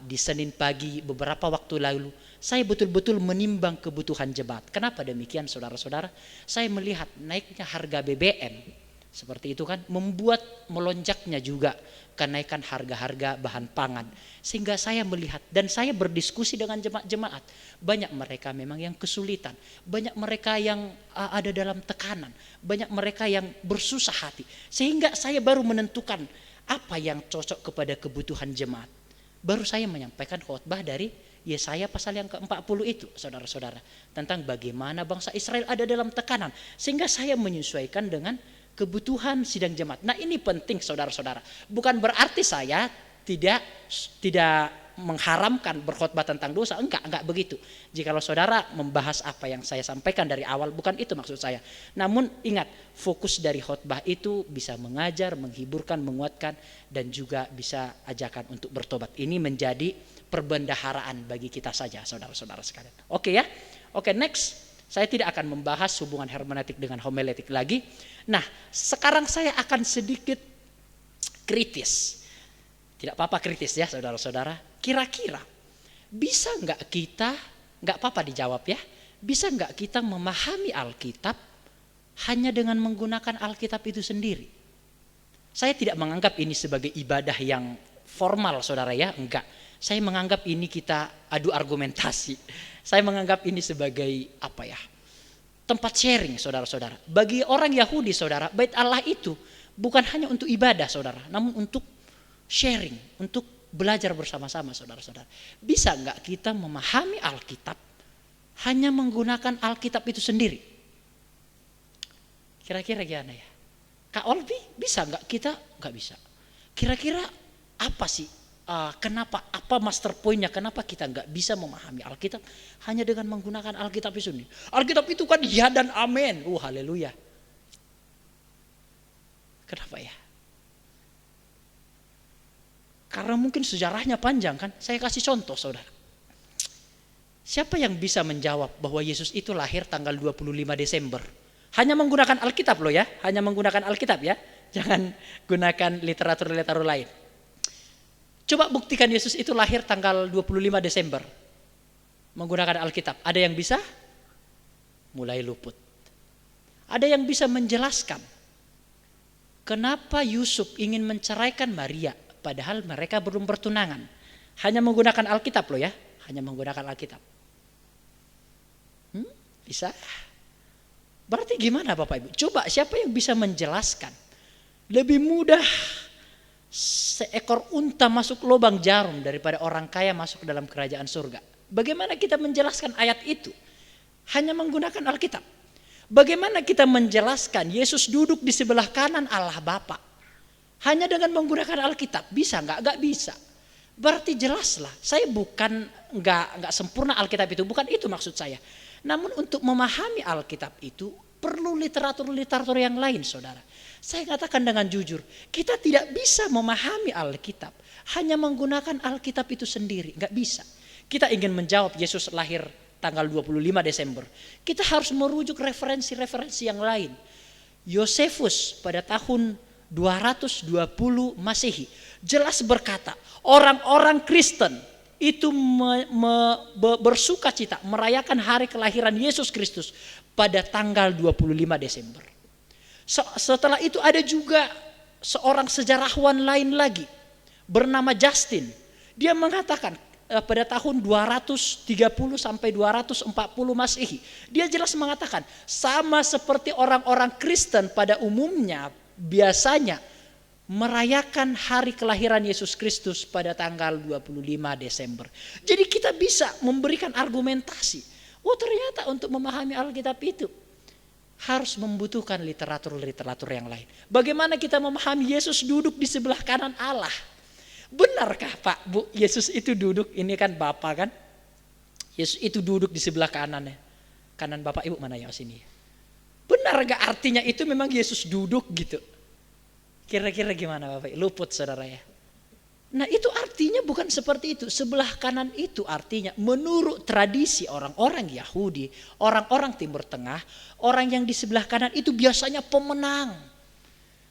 di Senin pagi beberapa waktu lalu, saya betul-betul menimbang kebutuhan jemaat. Kenapa demikian, saudara-saudara? Saya melihat naiknya harga BBM, seperti itu kan, membuat melonjaknya juga kenaikan harga-harga bahan pangan. Sehingga saya melihat dan saya berdiskusi dengan jemaat-jemaat. Banyak mereka memang yang kesulitan. Banyak mereka yang ada dalam tekanan. Banyak mereka yang bersusah hati. Sehingga saya baru menentukan apa yang cocok kepada kebutuhan jemaat. Baru saya menyampaikan khotbah dari Yesaya pasal yang ke-40 itu, saudara-saudara. Tentang bagaimana bangsa Israel ada dalam tekanan. Sehingga saya menyesuaikan dengan kebutuhan sidang jemaat. Nah, ini penting saudara-saudara. Bukan berarti saya tidak mengharamkan berkhotbah tentang dosa. Enggak begitu. Jikalau saudara membahas apa yang saya sampaikan dari awal, bukan itu maksud saya. Namun ingat, fokus dari khotbah itu bisa mengajar, menghiburkan, menguatkan, dan juga bisa ajakan untuk bertobat. Ini menjadi perbendaharaan bagi kita saja, saudara-saudara sekalian. Oke ya? Oke, next. Saya tidak akan membahas hubungan hermeneutik dengan homiletik lagi. Nah, sekarang saya akan sedikit kritis. Tidak apa-apa kritis ya saudara-saudara. Kira-kira bisa nggak kita, nggak apa-apa dijawab ya, bisa nggak kita memahami Alkitab hanya dengan menggunakan Alkitab itu sendiri? Saya tidak menganggap ini sebagai ibadah yang formal saudara ya, enggak. Saya menganggap ini kita adu argumentasi. Saya menganggap ini sebagai apa ya, tempat sharing saudara-saudara. Bagi orang Yahudi saudara, Bait Allah itu bukan hanya untuk ibadah saudara, namun untuk sharing, untuk belajar bersama-sama saudara-saudara. Bisa enggak kita memahami Alkitab hanya menggunakan Alkitab itu sendiri? Kira-kira gimana ya? Kak Olbi, bisa nggak? Kita nggak bisa. Kira-kira apa sih? Kenapa? Apa master pointnya? Kenapa kita nggak bisa memahami Alkitab hanya dengan menggunakan Alkitab itu sendiri? Alkitab itu kan ya dan amin. Haleluya. Kenapa ya? Karena mungkin sejarahnya panjang kan. Saya kasih contoh saudara. Siapa yang bisa menjawab bahwa Yesus itu lahir tanggal 25 Desember? Hanya menggunakan Alkitab loh ya, hanya menggunakan Alkitab ya. Jangan gunakan literatur-literatur lain. Coba buktikan Yesus itu lahir tanggal 25 Desember. Menggunakan Alkitab. Ada yang bisa? Mulai luput. Ada yang bisa menjelaskan kenapa Yusuf ingin menceraikan Maria padahal mereka belum bertunangan. Hanya menggunakan Alkitab loh ya, hanya menggunakan Alkitab. Bisa? Berarti gimana Bapak Ibu? Coba siapa yang bisa menjelaskan? Lebih mudah seekor unta masuk lubang jarum daripada orang kaya masuk dalam kerajaan surga. Bagaimana kita menjelaskan ayat itu? Hanya menggunakan Alkitab. Bagaimana kita menjelaskan Yesus duduk di sebelah kanan Allah Bapa? Hanya dengan menggunakan Alkitab. Bisa nggak? Nggak bisa. Berarti jelaslah. Saya bukan nggak sempurna Alkitab itu. Bukan itu maksud saya. Namun untuk memahami Alkitab itu perlu literatur-literatur yang lain saudara. Saya katakan dengan jujur, kita tidak bisa memahami Alkitab hanya menggunakan Alkitab itu sendiri. Nggak bisa. Kita ingin menjawab Yesus lahir tanggal 25 Desember. Kita harus merujuk referensi-referensi yang lain. Yosefus pada tahun 220 Masehi jelas berkata, orang-orang Kristen itu bersuka cita merayakan hari kelahiran Yesus Kristus pada tanggal 25 Desember. Setelah itu ada juga seorang sejarawan lain lagi bernama Justin. Dia mengatakan pada tahun 230 sampai 240 Masehi. Dia jelas mengatakan sama seperti orang-orang Kristen pada umumnya biasanya merayakan hari kelahiran Yesus Kristus pada tanggal 25 Desember. Jadi kita bisa memberikan argumentasi. Oh ternyata untuk memahami Alkitab itu harus membutuhkan literatur-literatur yang lain. Bagaimana kita memahami Yesus duduk di sebelah kanan Allah? Benarkah Pak, Bu, Yesus itu duduk, ini kan Bapa kan? Yesus itu duduk di sebelah kanannya. Kanan Bapak Ibu mana yang sini? Benar gak artinya itu memang Yesus duduk gitu? Kira-kira gimana Bapak? Luput saudara ya. Nah itu artinya bukan seperti itu. Sebelah kanan itu artinya menurut tradisi orang-orang Yahudi, orang-orang Timur Tengah, orang yang di sebelah kanan itu biasanya pemenang.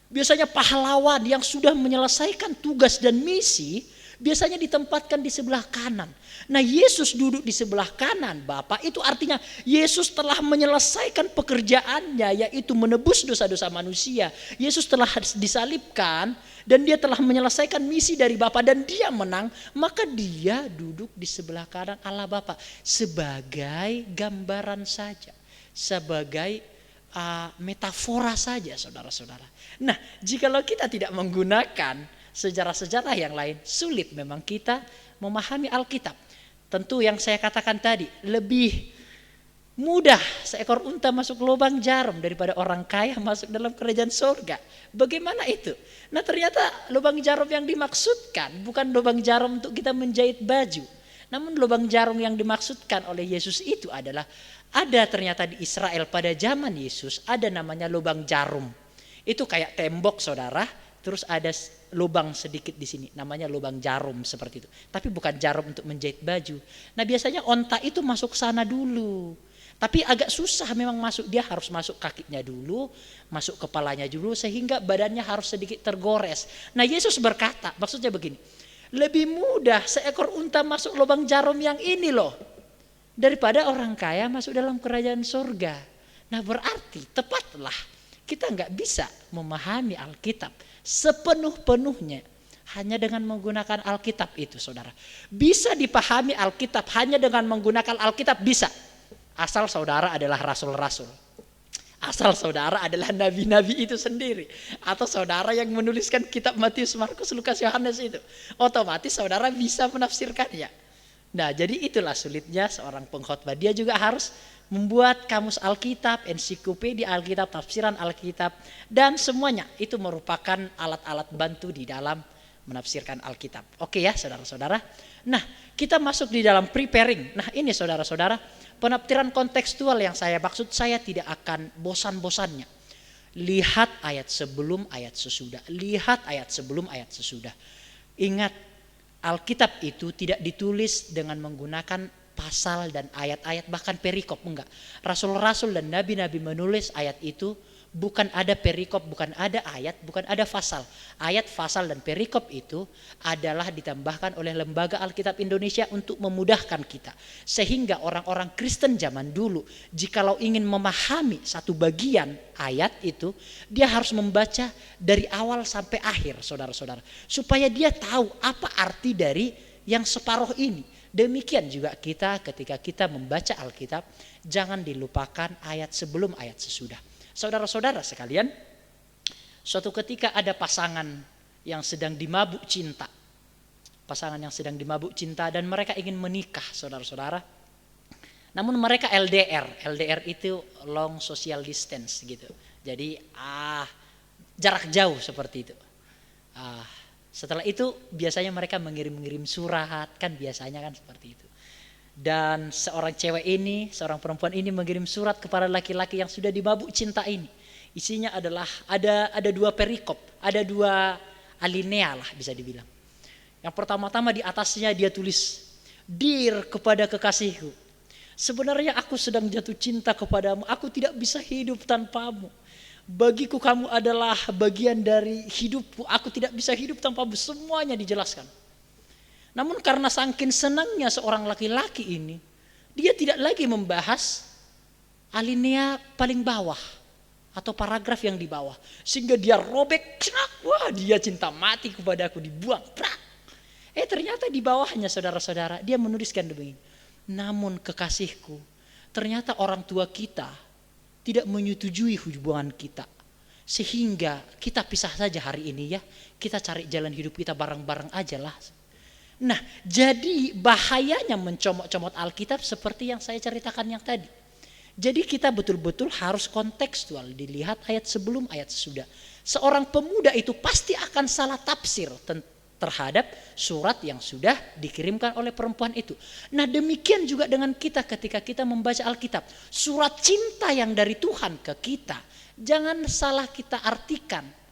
Biasanya pahlawan yang sudah menyelesaikan tugas dan misi, biasanya ditempatkan di sebelah kanan. Nah Yesus duduk di sebelah kanan Bapa, itu artinya Yesus telah menyelesaikan pekerjaannya, yaitu menebus dosa-dosa manusia. Yesus telah disalibkan dan dia telah menyelesaikan misi dari Bapa dan dia menang. Maka dia duduk di sebelah kanan Allah Bapa sebagai gambaran saja, sebagai metafora saja saudara-saudara. Nah jikalau kita tidak menggunakan sejarah-sejarah yang lain, sulit memang kita memahami Alkitab. Tentu yang saya katakan tadi, lebih mudah seekor unta masuk lubang jarum daripada orang kaya masuk dalam kerajaan surga. Bagaimana itu? Nah ternyata lubang jarum yang dimaksudkan bukan lubang jarum untuk kita menjahit baju. Namun lubang jarum yang dimaksudkan oleh Yesus itu adalah, ada ternyata di Israel pada zaman Yesus ada namanya lubang jarum. Itu kayak tembok saudara. Terus ada lubang sedikit di sini, namanya lubang jarum seperti itu. Tapi bukan jarum untuk menjahit baju. Nah biasanya onta itu masuk sana dulu. Tapi agak susah memang masuk, dia harus masuk kakinya dulu, masuk kepalanya dulu, sehingga badannya harus sedikit tergores. Nah Yesus berkata, maksudnya begini, lebih mudah seekor unta masuk lubang jarum yang ini loh, daripada orang kaya masuk dalam kerajaan surga. Nah berarti tepatlah Kita nggak bisa memahami Alkitab sepenuh-penuhnya hanya dengan menggunakan Alkitab itu, saudara. Bisa dipahami Alkitab hanya dengan menggunakan Alkitab, bisa. Asal saudara adalah rasul-rasul. Asal saudara adalah nabi-nabi itu sendiri. Atau saudara yang menuliskan kitab Matius, Markus, Lukas, Yohanes itu. Otomatis saudara bisa menafsirkannya. Nah, jadi itulah sulitnya seorang pengkhotbah. Dia juga harus membuat kamus Alkitab, ensiklopedia Alkitab, tafsiran Alkitab. Dan semuanya itu merupakan alat-alat bantu di dalam menafsirkan Alkitab. Oke ya saudara-saudara. Nah, kita masuk di dalam preparing. Nah, ini saudara-saudara, penafsiran kontekstual yang saya maksud, saya tidak akan bosan-bosannya. Lihat ayat sebelum, ayat sesudah. Lihat ayat sebelum, ayat sesudah. Ingat, Alkitab itu tidak ditulis dengan menggunakan pasal dan ayat-ayat, bahkan perikop, enggak. Rasul-rasul dan nabi-nabi menulis ayat itu bukan ada perikop, bukan ada ayat, bukan ada pasal. Ayat, pasal dan perikop itu adalah ditambahkan oleh Lembaga Alkitab Indonesia untuk memudahkan kita. Sehingga orang-orang Kristen zaman dulu, jikalau ingin memahami satu bagian ayat itu, dia harus membaca dari awal sampai akhir, saudara-saudara. Supaya dia tahu apa arti dari yang separuh ini. Demikian juga kita ketika kita membaca Alkitab, jangan dilupakan ayat sebelum, ayat sesudah. Saudara-saudara sekalian, suatu ketika ada pasangan yang sedang dimabuk cinta. Pasangan yang sedang dimabuk cinta dan mereka ingin menikah, saudara-saudara. Namun mereka LDR. LDR itu long social distance gitu. Jadi jarak jauh seperti itu. Setelah itu biasanya mereka mengirim-ngirim surat, kan biasanya kan seperti itu. Dan seorang cewek ini, seorang perempuan ini mengirim surat kepada laki-laki yang sudah dimabuk cinta ini. Isinya adalah ada dua perikop, ada dua alinea lah bisa dibilang. Yang pertama-tama di atasnya dia tulis, "Dear kepada kekasihku, sebenarnya aku sedang jatuh cinta kepadamu, aku tidak bisa hidup tanpamu. Bagiku kamu adalah bagian dari hidupku, aku tidak bisa hidup tanpamu." Semuanya dijelaskan. Namun karena saking senangnya seorang laki-laki ini, dia tidak lagi membahas alinea paling bawah atau paragraf yang di bawah. Sehingga dia robek, wah dia cinta mati kepadaku, dibuang. Ternyata di bawahnya saudara-saudara, dia menuliskan demikian. Namun kekasihku, ternyata orang tua kita tidak menyetujui hubungan kita. Sehingga kita pisah saja hari ini ya. Kita cari jalan hidup kita bareng-bareng aja lah. Nah, jadi bahayanya mencomot-comot Alkitab seperti yang saya ceritakan yang tadi. Jadi kita betul-betul harus kontekstual, dilihat ayat sebelum, ayat sesudah. Seorang pemuda itu pasti akan salah tafsir terhadap surat yang sudah dikirimkan oleh perempuan itu. Nah, demikian juga dengan kita ketika kita membaca Alkitab. Surat cinta yang dari Tuhan ke kita, jangan salah kita artikan.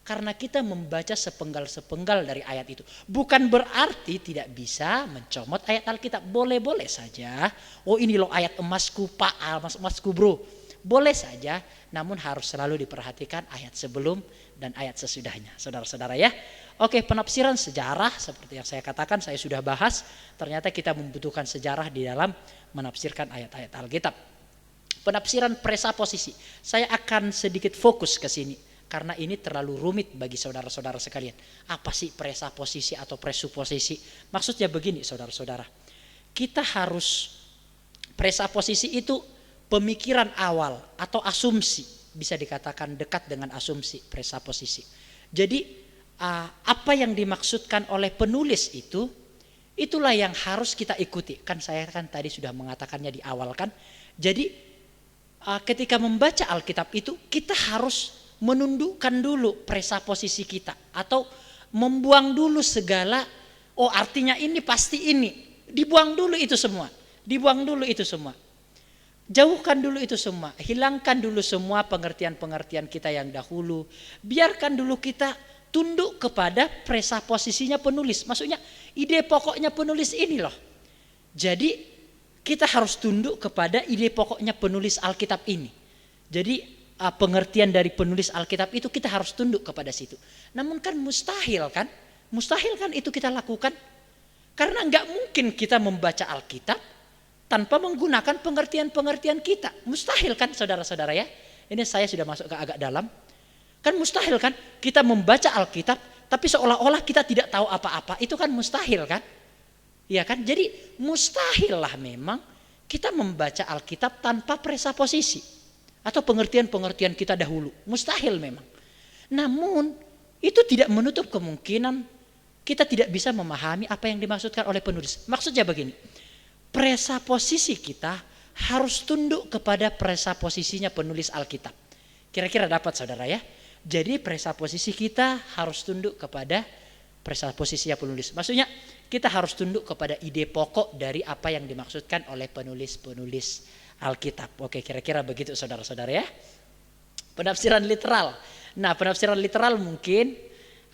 Karena kita membaca sepenggal-sepenggal dari ayat itu. Bukan berarti tidak bisa mencomot ayat Alkitab. Boleh-boleh saja. Oh ini loh ayat emasku pak, emasku bro. Boleh saja. Namun harus selalu diperhatikan ayat sebelum dan ayat sesudahnya. Saudara-saudara ya. Oke, penafsiran sejarah seperti yang saya katakan saya sudah bahas. Ternyata kita membutuhkan sejarah di dalam menafsirkan ayat-ayat Alkitab. Penafsiran presaposisi. Saya akan sedikit fokus ke sini. Karena ini terlalu rumit bagi saudara-saudara sekalian. Apa sih presaposisi atau presuposisi? Maksudnya begini saudara-saudara. Kita harus, presaposisi itu pemikiran awal atau asumsi. Bisa dikatakan dekat dengan asumsi presaposisi. Jadi apa yang dimaksudkan oleh penulis itu, itulah yang harus kita ikuti. Kan saya kan tadi sudah mengatakannya di awal kan. Jadi ketika membaca Alkitab itu kita harus menundukkan dulu presaposisi kita atau membuang dulu segala artinya ini pasti ini, dibuang dulu itu semua, jauhkan dulu itu semua, hilangkan dulu semua pengertian-pengertian kita yang dahulu, biarkan dulu kita tunduk kepada presaposisinya penulis, maksudnya ide pokoknya penulis ini loh. Jadi kita harus tunduk kepada ide pokoknya penulis Alkitab ini. Jadi pengertian dari penulis Alkitab itu kita harus tunduk kepada situ. Namun kan mustahil kan itu kita lakukan. Karena nggak mungkin kita membaca Alkitab tanpa menggunakan pengertian-pengertian kita. Mustahil kan saudara-saudara ya. Ini saya sudah masuk ke agak dalam. Kan mustahil kan kita membaca Alkitab tapi seolah-olah kita tidak tahu apa-apa. Itu kan mustahil kan? Iya kan? Jadi mustahil lah memang kita membaca Alkitab tanpa presaposisi atau pengertian-pengertian kita dahulu. Mustahil memang. Namun itu tidak menutup kemungkinan kita tidak bisa memahami apa yang dimaksudkan oleh penulis. Maksudnya begini, presaposisi kita harus tunduk kepada presaposisinya penulis Alkitab. Kira-kira dapat saudara ya? Jadi presaposisi kita harus tunduk kepada presaposisinya penulis. Maksudnya kita harus tunduk kepada ide pokok dari apa yang dimaksudkan oleh penulis-penulis Alkitab. Oke, kira-kira begitu saudara-saudara ya. Penafsiran literal. Nah, penafsiran literal mungkin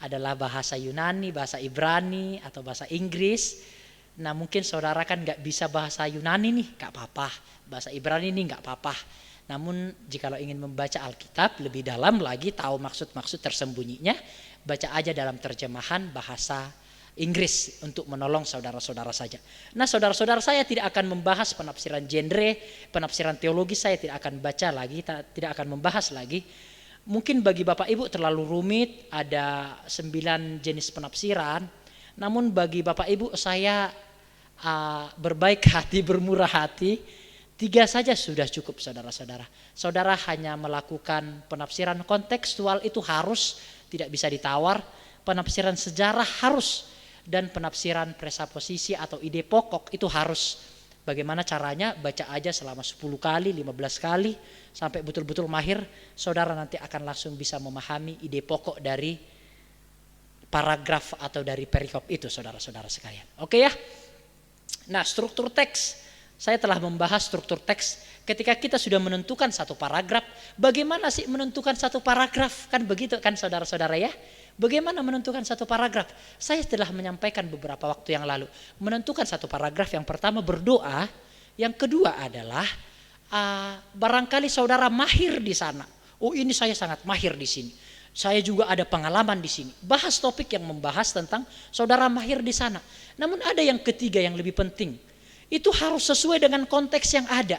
adalah bahasa Yunani, bahasa Ibrani, atau bahasa Inggris. Nah, mungkin saudara kan gak bisa bahasa Yunani nih, gak apa-apa. Bahasa Ibrani nih gak apa-apa. Namun jikalau ingin membaca Alkitab lebih dalam lagi, tahu maksud-maksud tersembunyinya, baca aja dalam terjemahan bahasa Inggris untuk menolong saudara-saudara saja. Nah, saudara-saudara, saya tidak akan membahas penafsiran genre, penafsiran teologi, saya tidak akan baca lagi, tidak akan membahas lagi. Mungkin bagi Bapak Ibu terlalu rumit, ada 9 jenis penafsiran. Namun bagi Bapak Ibu saya berbaik hati, bermurah hati. 3 saja sudah cukup saudara-saudara. Saudara hanya melakukan penafsiran kontekstual itu harus, tidak bisa ditawar. Penafsiran sejarah harus. Dan penafsiran presaposisi atau ide pokok itu harus. Bagaimana caranya? Baca aja selama 10 kali, 15 kali. Sampai betul-betul mahir. Saudara nanti akan langsung bisa memahami ide pokok dari paragraf atau dari perikop itu saudara-saudara sekalian. Oke ya. Nah, struktur teks. Saya telah membahas struktur teks. Ketika kita sudah menentukan satu paragraf, bagaimana sih menentukan satu paragraf? Kan begitu kan saudara-saudara ya? Bagaimana menentukan satu paragraf? Saya telah menyampaikan beberapa waktu yang lalu. Menentukan satu paragraf, yang pertama berdoa, yang kedua adalah barangkali saudara mahir di sana. Oh, ini saya sangat mahir di sini. Saya juga ada pengalaman di sini. Bahas topik yang membahas tentang saudara mahir di sana. Namun ada yang ketiga yang lebih penting. Itu harus sesuai dengan konteks yang ada.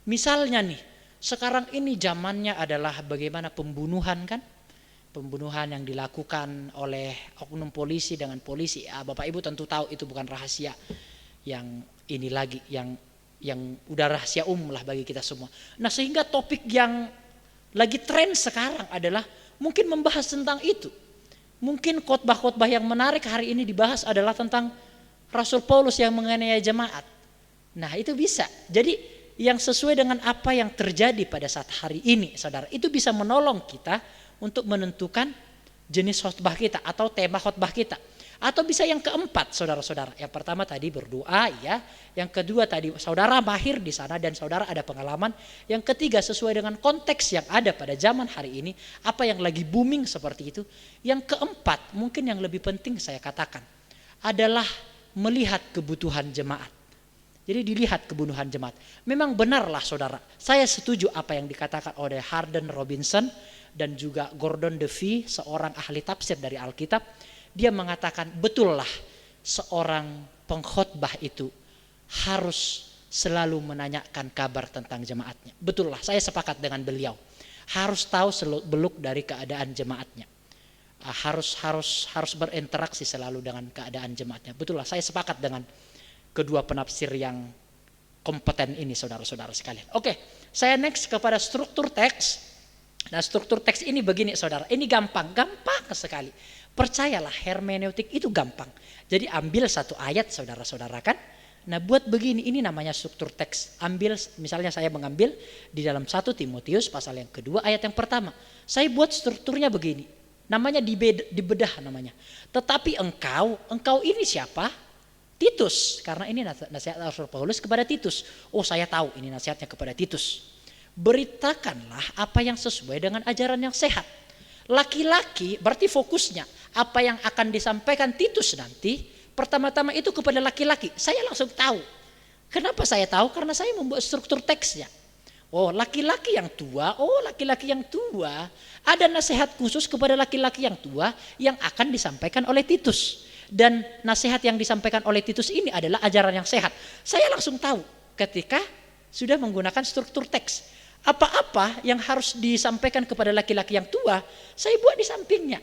Misalnya nih, sekarang ini zamannya adalah bagaimana pembunuhan kan? Pembunuhan yang dilakukan oleh oknum polisi dengan polisi. Bapak Ibu tentu tahu itu bukan rahasia yang ini lagi, yang udah rahasia umum lah bagi kita semua. Nah, sehingga topik yang lagi tren sekarang adalah mungkin membahas tentang itu. Mungkin khotbah-khotbah yang menarik hari ini dibahas adalah tentang Rasul Paulus yang menganiaya jemaat. Nah, itu bisa. Jadi yang sesuai dengan apa yang terjadi pada saat hari ini, saudara, itu bisa menolong kita untuk menentukan jenis khotbah kita atau tema khotbah kita. Atau bisa yang keempat, saudara-saudara. Yang pertama tadi berdoa, ya. Yang kedua tadi saudara mahir di sana dan saudara ada pengalaman. Yang ketiga sesuai dengan konteks yang ada pada zaman hari ini, apa yang lagi booming seperti itu. Yang keempat, mungkin yang lebih penting saya katakan adalah melihat kebutuhan jemaat. Jadi dilihat kebutuhan jemaat. Memang benarlah saudara. Saya setuju apa yang dikatakan oleh Hardin Robinson dan juga Gordon DeVee, seorang ahli tafsir dari Alkitab. Dia mengatakan betullah seorang pengkhotbah itu harus selalu menanyakan kabar tentang jemaatnya. Betullah, saya sepakat dengan beliau. Harus tahu seluk-beluk dari keadaan jemaatnya. Harus berinteraksi selalu dengan keadaan jemaatnya. Betullah, saya sepakat dengan kedua penafsir yang kompeten ini saudara-saudara sekalian. Oke, saya next kepada struktur teks. Nah, struktur teks ini begini saudara, ini gampang sekali. Percayalah, hermeneutik itu gampang. Jadi ambil satu ayat saudara-saudara kan. Nah, buat begini, ini namanya struktur teks. Ambil, misalnya saya mengambil di dalam 1 Timotius pasal yang kedua ayat yang pertama. Saya buat strukturnya begini. Namanya dibedah namanya. Tetapi engkau ini siapa? Titus. Karena ini nasihat Rasul Paulus kepada Titus. Oh, saya tahu ini nasihatnya kepada Titus. Beritakanlah apa yang sesuai dengan ajaran yang sehat. Laki-laki berarti fokusnya apa yang akan disampaikan Titus nanti pertama-tama itu kepada laki-laki. Saya langsung tahu. Kenapa saya tahu? Karena saya membuat struktur teksnya. Oh, laki-laki yang tua. Oh, laki-laki yang tua. Ada nasihat khusus kepada laki-laki yang tua yang akan disampaikan oleh Titus. Dan nasihat yang disampaikan oleh Titus ini adalah ajaran yang sehat. Saya langsung tahu ketika sudah menggunakan struktur teks. Apa-apa yang harus disampaikan kepada laki-laki yang tua, saya buat di sampingnya.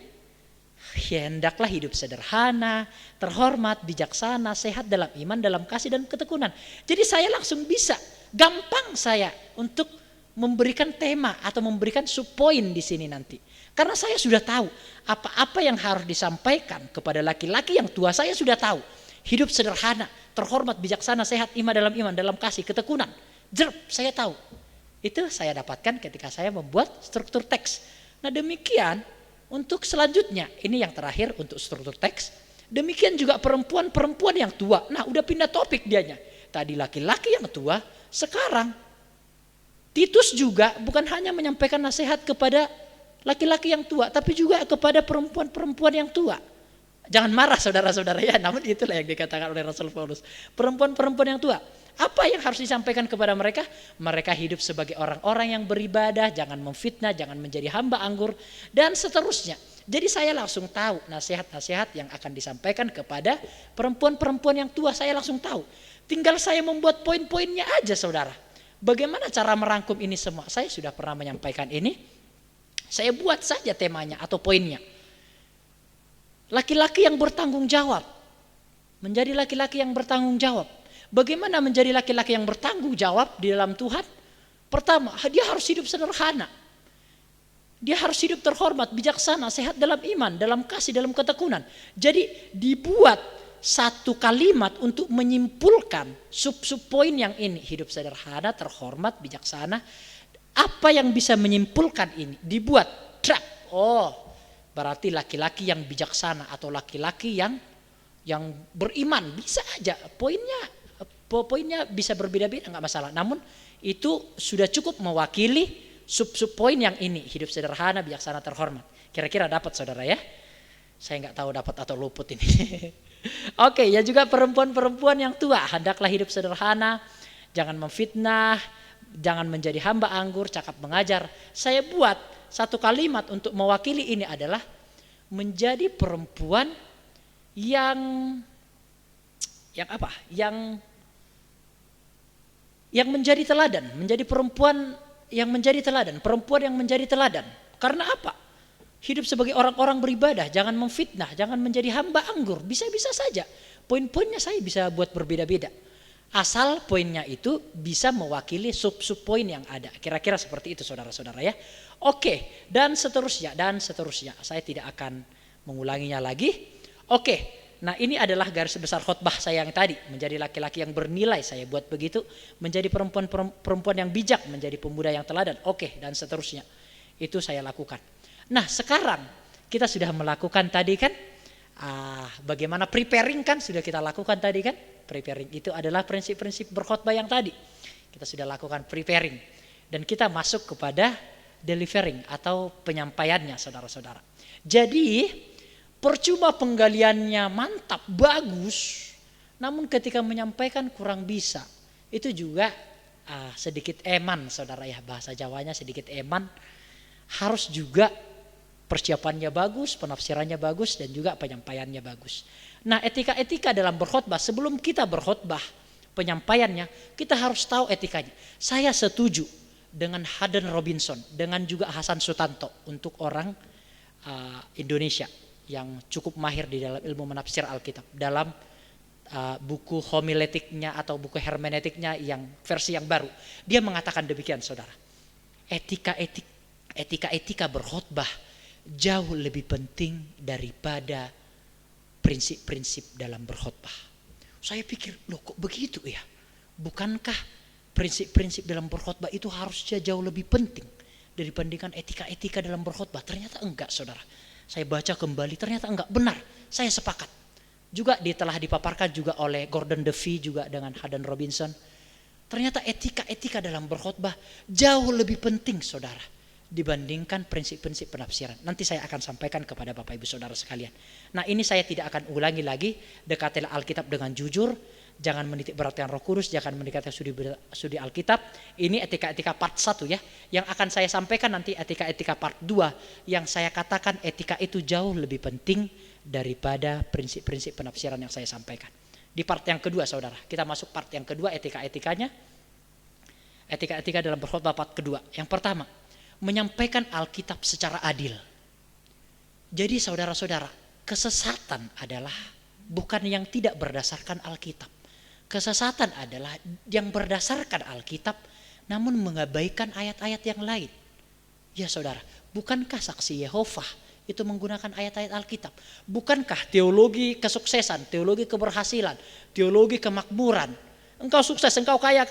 Ya, hendaklah hidup sederhana, terhormat, bijaksana, sehat dalam iman, dalam kasih dan ketekunan. Jadi saya langsung bisa, gampang saya untuk memberikan tema atau memberikan subpoin di sini nanti. Karena saya sudah tahu apa-apa yang harus disampaikan kepada laki-laki yang tua, saya sudah tahu. Hidup sederhana, terhormat, bijaksana, sehat, iman, dalam kasih, ketekunan. Saya tahu. Itu saya dapatkan ketika saya membuat struktur teks. Nah demikian untuk selanjutnya, ini yang terakhir untuk struktur teks. Demikian juga perempuan-perempuan yang tua. Nah udah pindah topik dianya. Tadi laki-laki yang tua, sekarang Titus juga bukan hanya menyampaikan nasihat kepada laki-laki yang tua, tapi juga kepada perempuan-perempuan yang tua. Jangan marah saudara-saudara ya, namun itulah yang dikatakan oleh Rasul Paulus. Perempuan-perempuan yang tua. Apa yang harus disampaikan kepada mereka? Mereka hidup sebagai orang-orang yang beribadah, jangan memfitnah, jangan menjadi hamba anggur, dan seterusnya. Jadi saya langsung tahu nasihat-nasihat yang akan disampaikan kepada perempuan-perempuan yang tua, saya langsung tahu. Tinggal saya membuat poin-poinnya aja saudara. Bagaimana cara merangkum ini semua? Saya sudah pernah menyampaikan ini, saya buat saja temanya atau poinnya. Laki-laki yang bertanggung jawab, menjadi laki-laki yang bertanggung jawab. Bagaimana menjadi laki-laki yang bertanggung jawab di dalam Tuhan? Pertama, dia harus hidup sederhana. Dia harus hidup terhormat, bijaksana, sehat dalam iman, dalam kasih, dalam ketekunan. Jadi dibuat satu kalimat untuk menyimpulkan sub-sub poin yang ini. Hidup sederhana, terhormat, bijaksana. Apa yang bisa menyimpulkan ini? Dibuat trap. Oh, berarti laki-laki yang bijaksana atau laki-laki yang beriman. Bisa aja poinnya bisa berbeda-beda, nggak masalah. Namun itu sudah cukup mewakili sub-sub poin yang ini, hidup sederhana, bijaksana, terhormat. Kira-kira dapat saudara ya? Saya nggak tahu dapat atau luput ini. Oke, ya juga perempuan-perempuan yang tua, hendaklah hidup sederhana, jangan memfitnah, jangan menjadi hamba anggur, cakap mengajar. Saya buat satu kalimat untuk mewakili ini adalah menjadi perempuan yang apa? Yang menjadi teladan, menjadi perempuan yang menjadi teladan, perempuan yang menjadi teladan. Karena apa? Hidup sebagai orang-orang beribadah, jangan memfitnah, jangan menjadi hamba anggur. Bisa-bisa saja. Poin-poinnya saya bisa buat berbeda-beda. Asal poinnya itu bisa mewakili sub-sub poin yang ada. Kira-kira seperti itu saudara-saudara ya. Oke, dan seterusnya. Saya tidak akan mengulanginya lagi. Oke. Nah ini adalah garis besar khotbah saya yang tadi. Menjadi laki-laki yang bernilai, saya buat begitu. Menjadi perempuan yang bijak, menjadi pemuda yang teladan. Oke, dan seterusnya. Itu saya lakukan. Nah sekarang kita sudah melakukan tadi kan. Bagaimana preparing kan sudah kita lakukan tadi kan. Preparing itu adalah prinsip-prinsip berkhotbah yang tadi. Kita sudah lakukan preparing. Dan kita masuk kepada delivering atau penyampaiannya saudara-saudara. Jadi percuma penggaliannya mantap, bagus, namun ketika menyampaikan kurang bisa. Itu juga sedikit eman saudara ya, bahasa Jawanya sedikit eman. Harus juga persiapannya bagus, penafsirannya bagus, dan juga penyampaiannya bagus. Nah etika-etika dalam berkhotbah, sebelum kita berkhotbah penyampaiannya, kita harus tahu etikanya. Saya setuju dengan Haden Robinson, dengan juga Hasan Sutanto untuk orang Indonesia yang cukup mahir di dalam ilmu menafsir Alkitab. Dalam buku homiletiknya atau buku hermeneutiknya yang versi yang baru. Dia mengatakan demikian saudara. Etika berkhotbah jauh lebih penting daripada prinsip-prinsip dalam berkhotbah. Saya pikir, loh kok begitu ya? Bukankah prinsip-prinsip dalam berkhotbah itu harusnya jauh lebih penting dibandingkan etika-etika dalam berkhotbah? Ternyata enggak saudara. Saya baca kembali, ternyata enggak, benar. Saya sepakat. Juga telah dipaparkan juga oleh Gordon Duffy juga dengan Haden Robinson. Ternyata etika-etika dalam berkhotbah jauh lebih penting saudara dibandingkan prinsip-prinsip penafsiran. Nanti saya akan sampaikan kepada Bapak Ibu Saudara sekalian. Nah ini saya tidak akan ulangi lagi. Dekatilah Alkitab dengan jujur. Jangan menitik beratkan Roh Kudus, jangan mendekati studi Alkitab. Ini etika-etika part 1 ya. Yang akan saya sampaikan nanti etika-etika part 2. Yang saya katakan etika itu jauh lebih penting daripada prinsip-prinsip penafsiran yang saya sampaikan. Di part yang kedua saudara, kita masuk part yang kedua etika-etikanya. Etika-etika dalam berkhotbah part kedua. Yang pertama, menyampaikan Alkitab secara adil. Jadi saudara-saudara, kesesatan adalah bukan yang tidak berdasarkan Alkitab. Kesesatan adalah yang berdasarkan Alkitab namun mengabaikan ayat-ayat yang lain. Ya saudara, bukankah saksi Yehova itu menggunakan ayat-ayat Alkitab? Bukankah teologi kesuksesan, teologi keberhasilan, teologi kemakmuran, engkau sukses, engkau kaya.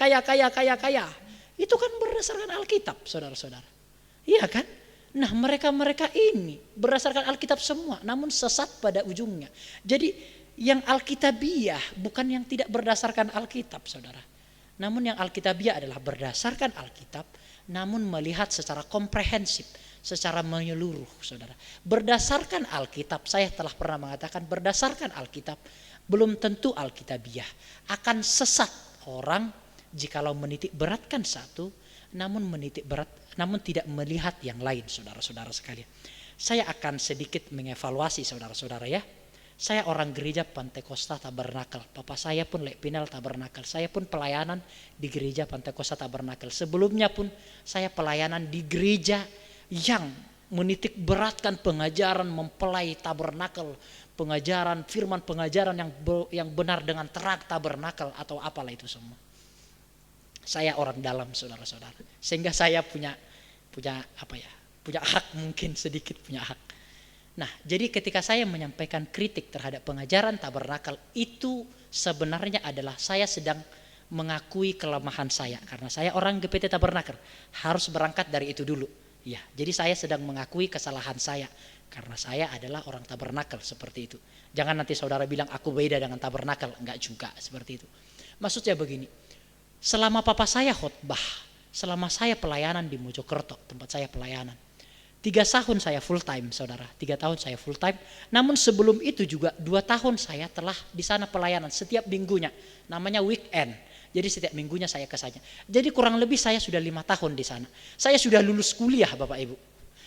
Itu kan berdasarkan Alkitab, saudara-saudara. Iya kan? Nah, mereka ini berdasarkan Alkitab semua, namun sesat pada ujungnya. Jadi yang Alkitabiah bukan yang tidak berdasarkan Alkitab, saudara. Namun yang Alkitabiah adalah berdasarkan Alkitab, namun melihat secara komprehensif, secara menyeluruh, saudara. Berdasarkan Alkitab, saya telah pernah mengatakan berdasarkan Alkitab, belum tentu Alkitabiah. Akan sesat orang jikalau menitik beratkan satu, namun tidak melihat yang lain, saudara-saudara sekalian. Saya akan sedikit mengevaluasi saudara-saudara ya. Saya orang gereja Pantekosta Tabernakel. Papa saya pun Lek Pinel Tabernakel. Saya pun pelayanan di gereja Pantekosta Tabernakel. Sebelumnya pun saya pelayanan di gereja yang menitik beratkan pengajaran mempelai tabernakel, pengajaran firman, pengajaran yang benar dengan terang tabernakel atau apalah itu semua. Saya orang dalam, saudara-saudara. Sehingga saya punya hak, mungkin sedikit punya hak. Nah, jadi ketika saya menyampaikan kritik terhadap pengajaran tabernakel, itu sebenarnya adalah saya sedang mengakui kelemahan saya. Karena saya orang GPT Tabernakel, harus berangkat dari itu dulu. Ya, jadi saya sedang mengakui kesalahan saya. Karena saya adalah orang tabernakel, seperti itu. Jangan nanti saudara bilang aku beda dengan tabernakel. Enggak juga, seperti itu. Maksudnya begini, selama papa saya khotbah, selama saya pelayanan di Mojokerto, tempat saya pelayanan, 3 tahun saya full time, saudara. 3 tahun saya full time. Namun sebelum itu juga 2 tahun saya telah di sana pelayanan setiap minggunya. Namanya weekend. Jadi setiap minggunya saya ke sana. Jadi kurang lebih saya sudah 5 tahun di sana. Saya sudah lulus kuliah, Bapak Ibu.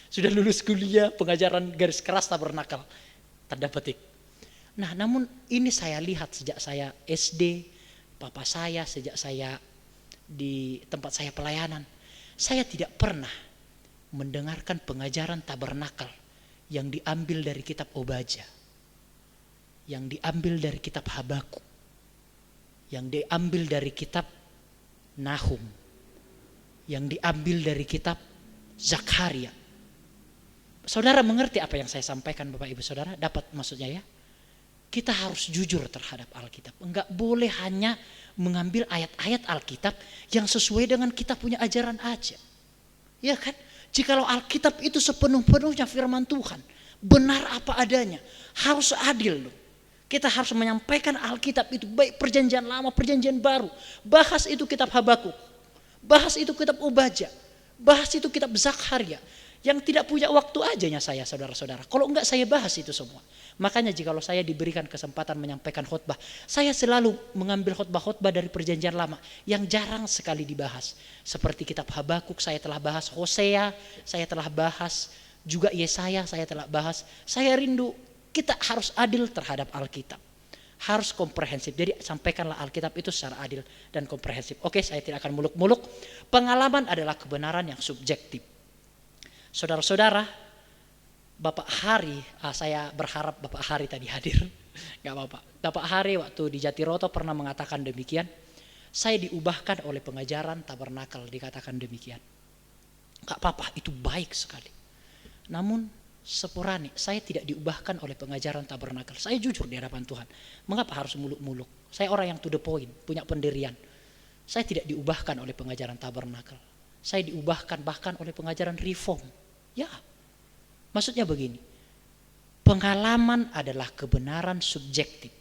Sudah lulus kuliah pengajaran garis keras tabernakel. Tanda petik. Nah, namun ini saya lihat sejak saya SD, papa saya sejak saya di tempat saya pelayanan. Saya tidak pernah mendengarkan pengajaran tabernakel yang diambil dari kitab Obaja, yang diambil dari kitab Habakuk, yang diambil dari kitab Nahum, yang diambil dari kitab Zakaria. Saudara mengerti apa yang saya sampaikan, Bapak Ibu Saudara? Dapat maksudnya ya? Kita harus jujur terhadap Alkitab. Enggak boleh hanya mengambil ayat-ayat Alkitab yang sesuai dengan kita punya ajaran aja. Ya kan? Jikalau Alkitab itu sepenuh-penuhnya firman Tuhan, benar apa adanya, harus adil loh. Kita harus menyampaikan Alkitab itu, baik perjanjian lama, perjanjian baru. Bahas itu kitab Habakuk, bahas itu kitab Obaja, bahas itu kitab Zakaria. Yang tidak punya waktu ajanya saya, saudara-saudara. Kalau enggak saya bahas itu semua. Makanya jikalau saya diberikan kesempatan menyampaikan khotbah, saya selalu mengambil khotbah-khotbah dari perjanjian lama yang jarang sekali dibahas. Seperti kitab Habakuk saya telah bahas, Hosea saya telah bahas, juga Yesaya saya telah bahas. Saya rindu kita harus adil terhadap Alkitab. Harus komprehensif. Jadi sampaikanlah Alkitab itu secara adil dan komprehensif. Oke, saya tidak akan muluk-muluk. Pengalaman adalah kebenaran yang subjektif. Saudara-saudara, Bapak Hari, saya berharap Bapak Hari tadi hadir. Gak apa-apa. Bapak Hari waktu di Jatiroto pernah mengatakan demikian. Saya diubahkan oleh pengajaran tabernakel, dikatakan demikian. Gak apa-apa, itu baik sekali. Namun sepurane, saya tidak diubahkan oleh pengajaran tabernakel. Saya jujur di hadapan Tuhan. Mengapa harus muluk-muluk? Saya orang yang to the point, punya pendirian. Saya tidak diubahkan oleh pengajaran tabernakel. Saya diubahkan bahkan oleh pengajaran reform. Ya, maksudnya begini, pengalaman adalah kebenaran subjektif.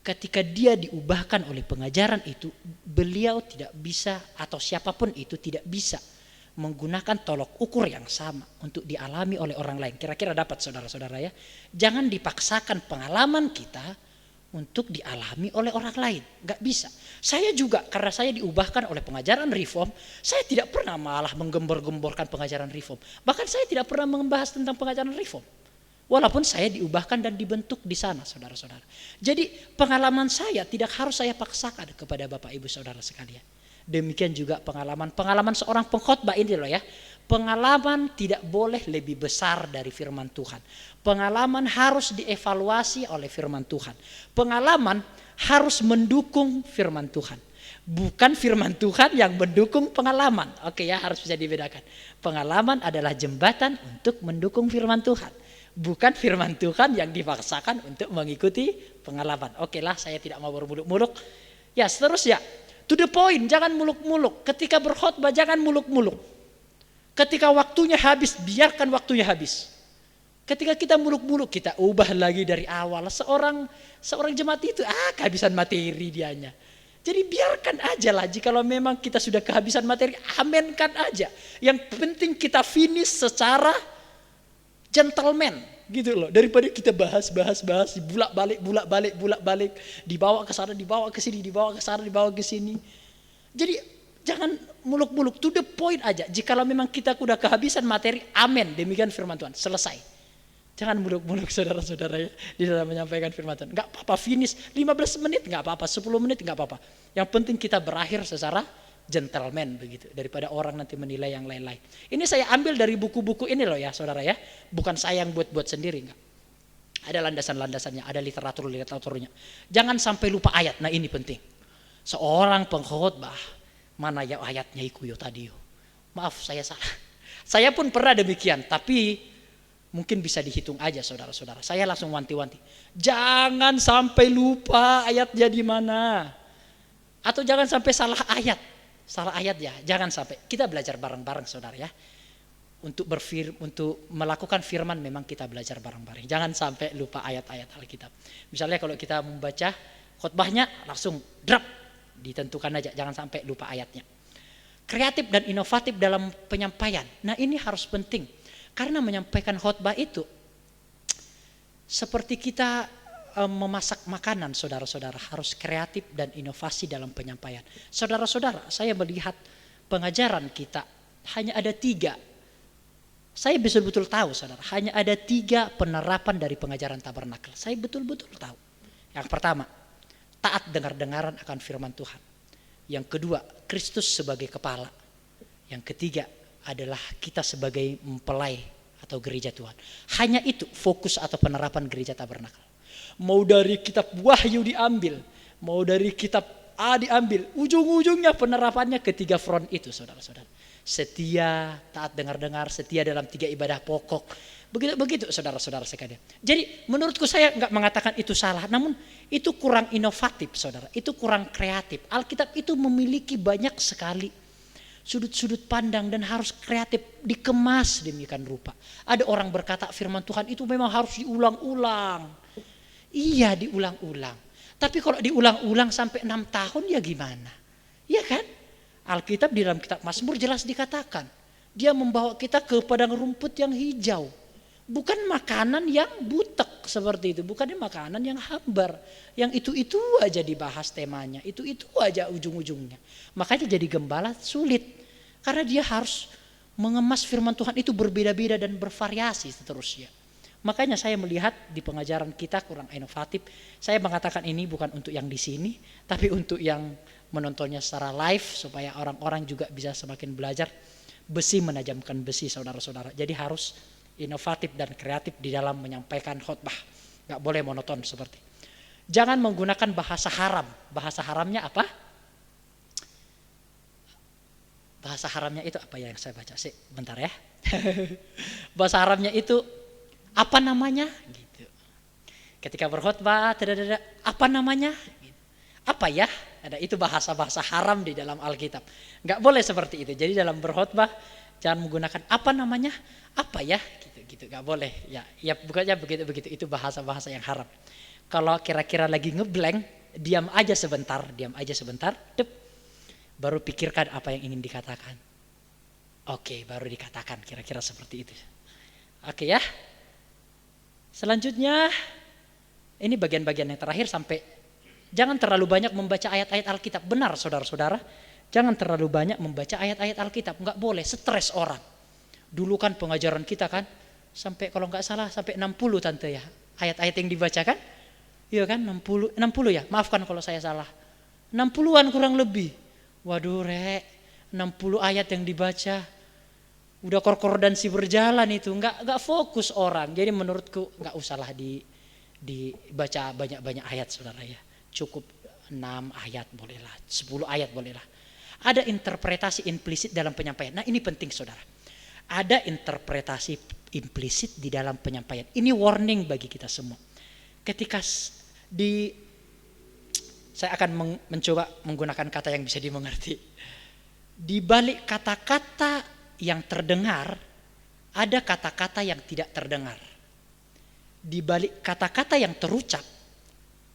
Ketika dia diubahkan oleh pengajaran itu, beliau tidak bisa atau siapapun itu tidak bisa menggunakan tolok ukur yang sama untuk dialami oleh orang lain. Kira-kira dapat saudara-saudara ya. Jangan dipaksakan pengalaman kita untuk dialami oleh orang lain. Gak bisa. Saya juga karena saya diubahkan oleh pengajaran reform, saya tidak pernah malah menggembor-gemborkan pengajaran reform. Bahkan saya tidak pernah membahas tentang pengajaran reform. Walaupun saya diubahkan dan dibentuk di sana, saudara-saudara. Jadi pengalaman saya tidak harus saya paksakan kepada Bapak Ibu Saudara sekalian. Demikian juga pengalaman seorang pengkhotbah ini loh ya. Pengalaman tidak boleh lebih besar dari firman Tuhan. Pengalaman harus dievaluasi oleh firman Tuhan. Pengalaman harus mendukung firman Tuhan. Bukan firman Tuhan yang mendukung pengalaman. Oke ya, harus bisa dibedakan. Pengalaman adalah jembatan untuk mendukung firman Tuhan. Bukan firman Tuhan yang dipaksakan untuk mengikuti pengalaman. Oke lah, saya tidak mau bermuluk-muluk. Ya seterusnya, to the point, jangan muluk-muluk. Ketika berkhotbah jangan muluk-muluk. Ketika waktunya habis, biarkan waktunya habis. Ketika kita muluk-muluk, kita ubah lagi dari awal. Seorang jemaat itu kehabisan materi dianya. Jadi biarkan aja lah, jikalau memang kita sudah kehabisan materi, amenkan aja. Yang penting kita finish secara gentleman gitu loh. Daripada kita bahas, bulak-balik, dibawa ke sana, dibawa ke sini, dibawa ke sana, dibawa ke sini. Jadi jangan muluk-muluk, to the point aja. Jikalau memang kita udah kehabisan materi, amen. Demikian firman Tuhan, selesai. Jangan muluk-muluk saudara-saudara ya, di dalam menyampaikan firman Tuhan. Gak apa-apa finish 15 menit, gak apa-apa 10 menit, gak apa-apa. Yang penting kita berakhir secara gentleman begitu. Daripada orang nanti menilai yang lain-lain. Ini saya ambil dari buku-buku ini loh ya saudara ya. Bukan saya yang buat-buat sendiri, enggak. Ada landasan-landasannya, ada literaturnya. Jangan sampai lupa ayat, nah ini penting. Seorang pengkhotbah, mana ya ayatnya iku yo tadi yo. Maaf saya salah. Saya pun pernah demikian, tapi mungkin bisa dihitung aja saudara-saudara. Saya langsung wanti-wanti. Jangan sampai lupa ayatnya di mana. Atau jangan sampai salah ayat. Salah ayat ya, jangan sampai. Kita belajar bareng-bareng saudara ya. Untuk melakukan firman memang kita belajar bareng-bareng. Jangan sampai lupa ayat-ayat Alkitab. Misalnya kalau kita membaca khotbahnya langsung drop. Ditentukan aja, jangan sampai lupa ayatnya. Kreatif dan inovatif dalam penyampaian. Nah ini harus penting. Karena menyampaikan khotbah itu seperti kita memasak makanan saudara-saudara. Harus kreatif dan inovasi dalam penyampaian. Saudara-saudara, saya melihat pengajaran kita hanya ada 3. Saya betul-betul tahu saudara, hanya ada 3 penerapan dari pengajaran tabernakel. Saya betul-betul tahu. Yang pertama, taat dengar-dengaran akan firman Tuhan. Yang kedua, Kristus sebagai kepala. Yang ketiga adalah kita sebagai mempelai atau gereja Tuhan. Hanya itu fokus atau penerapan gereja tabernakel. Mau dari kitab Wahyu diambil, mau dari kitab A diambil, ujung-ujungnya penerapannya ketiga front itu saudara-saudara. Setia, taat dengar-dengar, setia dalam 3 ibadah pokok. Begitu saudara-saudara sekalian. Jadi menurutku saya enggak mengatakan itu salah, namun itu kurang inovatif saudara, itu kurang kreatif. Alkitab itu memiliki banyak sekali sudut-sudut pandang dan harus kreatif, dikemas demikian rupa. Ada orang berkata firman Tuhan itu memang harus diulang-ulang. Iya diulang-ulang. Tapi kalau diulang-ulang sampai 6 tahun ya gimana? Iya kan? Alkitab di dalam kitab Mazmur jelas dikatakan, dia membawa kita ke padang rumput yang hijau. Bukan makanan yang butek seperti itu, bukan makanan yang hambar, yang itu aja dibahas temanya, itu aja ujung-ujungnya. Makanya jadi gembala sulit, karena dia harus mengemas firman Tuhan itu berbeda-beda dan bervariasi seterusnya. Makanya saya melihat di pengajaran kita kurang inovatif. Saya mengatakan ini bukan untuk yang di sini, tapi untuk yang menontonnya secara live supaya orang-orang juga bisa semakin belajar. Besi menajamkan besi saudara-saudara. Jadi harus inovatif dan kreatif di dalam menyampaikan khotbah. Gak boleh monoton seperti. Jangan menggunakan bahasa haram. Bahasa haramnya apa? Bahasa haramnya itu apa ya yang saya baca sih? Bentar ya. Bahasa haramnya itu apa namanya? Gitu. Ketika berkhotbah, apa namanya? Gitu. Apa ya? Ada itu bahasa-bahasa haram di dalam Alkitab. Gak boleh seperti itu. Jadi dalam berkhotbah jangan menggunakan apa namanya? Apa ya? Gitu gak boleh. Ya bukannya begitu. Itu bahasa-bahasa yang haram. Kalau kira-kira lagi ngeblank, diam aja sebentar, baru pikirkan apa yang ingin dikatakan. Oke, baru dikatakan kira-kira seperti itu. Oke ya. Selanjutnya ini bagian-bagian yang terakhir sampai jangan terlalu banyak membaca ayat-ayat Alkitab. Benar saudara-saudara, jangan terlalu banyak membaca ayat-ayat Alkitab. Enggak boleh, stres orang. Dulu kan pengajaran kita kan sampai kalau enggak salah sampai 60 tante ya. Ayat-ayat yang dibacakan. Iya kan 60 ya. Maafkan kalau saya salah. 60-an kurang lebih. Waduh rek, 60 ayat yang dibaca. Udah konkordansi berjalan itu, nggak fokus orang. Jadi menurutku nggak usahlah dibaca banyak-banyak ayat saudara ya. Cukup 6 ayat bolehlah, 10 ayat bolehlah. Ada interpretasi implisit dalam penyampaian. Nah ini penting saudara. Ada interpretasi implisit di dalam penyampaian. Ini warning bagi kita semua. Ketika saya akan mencoba menggunakan kata yang bisa dimengerti. Di balik kata-kata yang terdengar, ada kata-kata yang tidak terdengar. Di balik kata-kata yang terucap,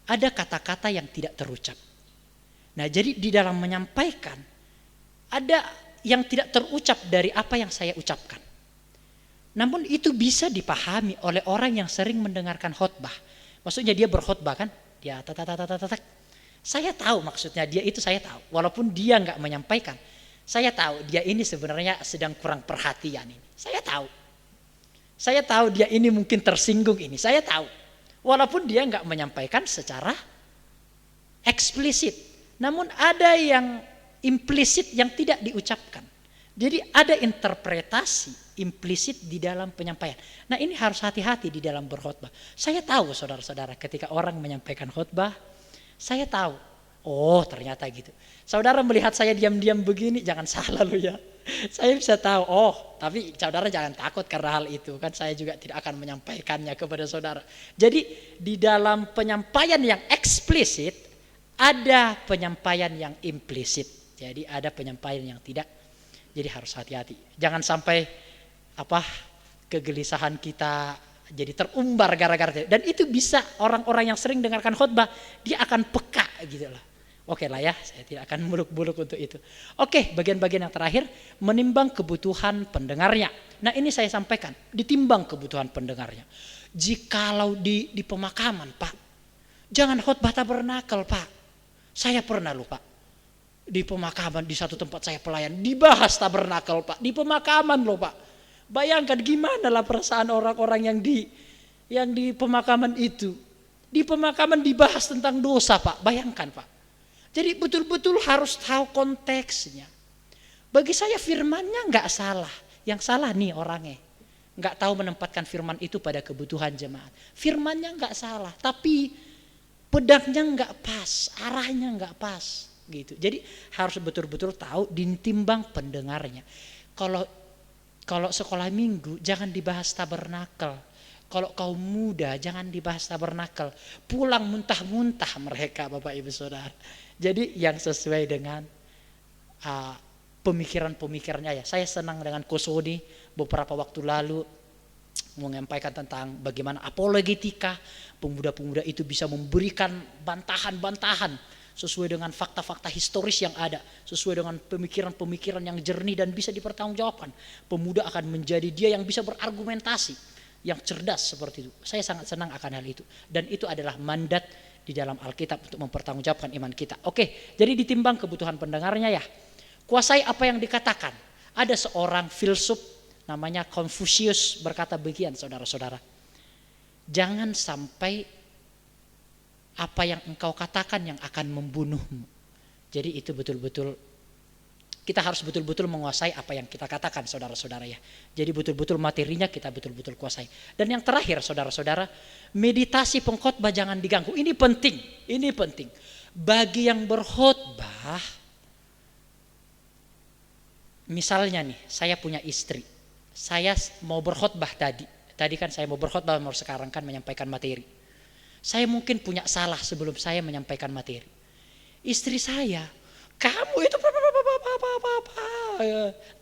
ada kata-kata yang tidak terucap. Nah jadi di dalam menyampaikan, ada yang tidak terucap dari apa yang saya ucapkan. Namun itu bisa dipahami oleh orang yang sering mendengarkan khotbah. Maksudnya dia berkhotbah kan, dia saya tahu maksudnya dia itu, saya tahu. Walaupun dia nggak menyampaikan, saya tahu dia ini sebenarnya sedang kurang perhatian ini. Saya tahu dia ini mungkin tersinggung ini. Saya tahu. Walaupun dia nggak menyampaikan secara eksplisit, namun ada yang implisit yang tidak diucapkan. Jadi ada interpretasi implisit di dalam penyampaian. Nah ini harus hati-hati di dalam berkhotbah. Saya tahu saudara-saudara ketika orang menyampaikan khotbah, saya tahu. Oh ternyata gitu. Saudara melihat saya diam-diam begini, jangan salah lo ya. Saya bisa tahu, oh tapi saudara jangan takut karena hal itu. Kan saya juga tidak akan menyampaikannya kepada saudara. Jadi di dalam penyampaian yang eksplisit, ada penyampaian yang implisit. Jadi ada penyampaian yang tidak. Jadi harus hati-hati. Jangan sampai kegelisahan kita jadi terumbar gara-gara itu. Dan itu bisa orang-orang yang sering dengarkan khotbah, dia akan peka gitu lah. Oke lah ya, saya tidak akan muluk-muluk untuk itu. Oke, bagian-bagian yang terakhir, menimbang kebutuhan pendengarnya. Nah ini saya sampaikan, ditimbang kebutuhan pendengarnya. Jikalau di pemakaman Pak, jangan khotbah tabernakel Pak. Saya pernah lupa. Di pemakaman di satu tempat saya pelayan dibahas tabernakel Pak, di pemakaman loh Pak. Bayangkan gimana lah perasaan orang-orang yang di pemakaman itu. Di pemakaman dibahas tentang dosa Pak, bayangkan Pak. Jadi betul-betul harus tahu konteksnya. Bagi saya firmannya nggak salah, yang salah nih orangnya. Nggak tahu menempatkan firman itu pada kebutuhan jemaat. Firmannya nggak salah, tapi pedangnya nggak pas, arahnya nggak pas. Gitu. Jadi harus betul-betul tahu ditimbang pendengarnya. Kalau sekolah minggu jangan dibahas tabernakel. Kalau kaum muda jangan dibahas tabernakel. Pulang muntah-muntah mereka Bapak Ibu Saudara. Jadi yang sesuai dengan pemikiran-pemikirannya ya. Saya senang dengan Kosoni beberapa waktu lalu menyampaikan tentang bagaimana apologetika, pemuda-pemuda itu bisa memberikan bantahan-bantahan sesuai dengan fakta-fakta historis yang ada, sesuai dengan pemikiran-pemikiran yang jernih dan bisa dipertanggungjawabkan. Pemuda akan menjadi dia yang bisa berargumentasi, yang cerdas seperti itu. Saya sangat senang akan hal itu. Dan itu adalah mandat di dalam Alkitab untuk mempertanggungjawabkan iman kita. Oke, jadi ditimbang kebutuhan pendengarnya ya. Kuasai apa yang dikatakan. Ada seorang filsuf namanya Confucius berkata begini saudara-saudara. Jangan sampai apa yang engkau katakan yang akan membunuhmu. Jadi itu betul-betul kita harus betul-betul menguasai apa yang kita katakan saudara-saudara ya. Jadi betul-betul materinya kita betul-betul kuasai. Dan yang terakhir saudara-saudara, meditasi pengkhotbah jangan diganggu. Ini penting, ini penting. Bagi yang berkhotbah, misalnya nih, saya punya istri. Saya mau berkhotbah tadi. Tadi kan saya mau berkhotbah, mau sekarang kan menyampaikan materi. Saya mungkin punya salah sebelum saya menyampaikan materi. Istri saya, kamu itu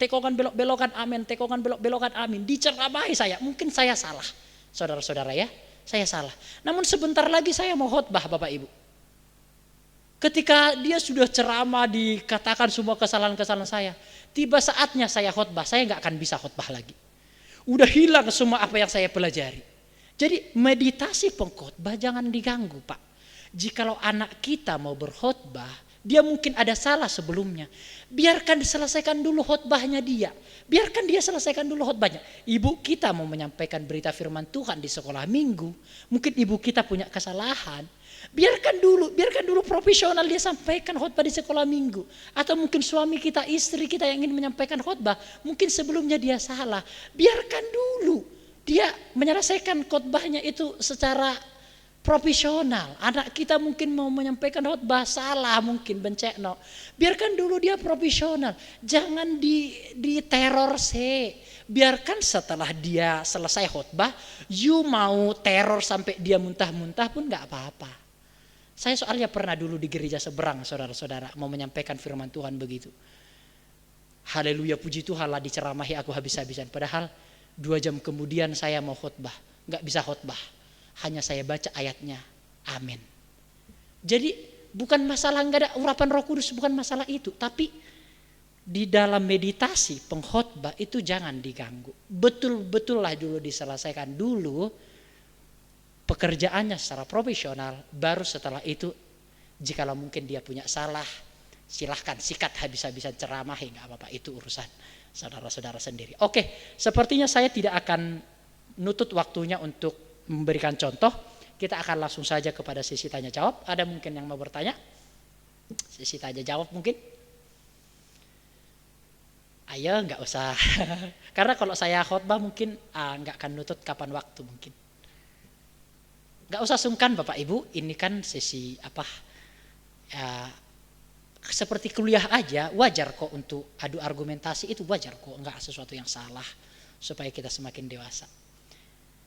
tekongan belok-belokan amin, tekongan belok-belokan amin, diceramahi saya. Mungkin saya salah, saudara-saudara ya, saya salah. Namun sebentar lagi saya mau khotbah Bapak Ibu. Ketika dia sudah ceramah dikatakan semua kesalahan-kesalahan saya, tiba saatnya saya khotbah, saya nggak akan bisa khotbah lagi. Udah hilang semua apa yang saya pelajari. Jadi meditasi pengkhotbah jangan diganggu Pak. Jikalau anak kita mau berkhotbah, dia mungkin ada salah sebelumnya. Biarkan diselesaikan dulu khotbahnya dia. Biarkan dia selesaikan dulu khotbahnya. Ibu kita mau menyampaikan berita firman Tuhan di sekolah minggu. Mungkin ibu kita punya kesalahan. Biarkan dulu profesional dia sampaikan khotbah di sekolah minggu. Atau mungkin suami kita, istri kita yang ingin menyampaikan khotbah, mungkin sebelumnya dia salah. Biarkan dulu dia menyelesaikan khotbahnya itu secara profesional. Anak kita mungkin mau menyampaikan khotbah salah, mungkin bencekno. Biarkan dulu dia profesional. Jangan di teror se. Biarkan setelah dia selesai khotbah, you mau teror sampai dia muntah-muntah pun nggak apa-apa. Saya soalnya pernah dulu di gereja seberang, saudara-saudara, mau menyampaikan firman Tuhan begitu. Haleluya, puji Tuhan lah, diceramahi aku habis-habisan. Padahal 2 jam kemudian saya mau khotbah, nggak bisa khotbah. Hanya saya baca ayatnya, amin. Jadi bukan masalah nggak ada urapan Roh Kudus, bukan masalah itu. Tapi di dalam meditasi pengkhotbah itu jangan diganggu. Betul-betul lah dulu diselesaikan dulu pekerjaannya secara profesional, baru setelah itu jikalau mungkin dia punya salah, silahkan sikat habis-habisan ceramahi, nggak apa-apa, itu urusan saudara-saudara sendiri. Oke, sepertinya saya tidak akan nutut waktunya untuk memberikan contoh. Kita akan langsung saja kepada sesi tanya jawab. Ada mungkin yang mau bertanya? Sesi tanya jawab mungkin? Ayo, nggak usah. Karena kalau saya khotbah mungkin nggak akan nutut kapan waktu mungkin. Gak usah sungkan Bapak Ibu, ini kan sesi seperti kuliah aja, wajar kok untuk adu argumentasi, itu wajar kok, nggak sesuatu yang salah, supaya kita semakin dewasa.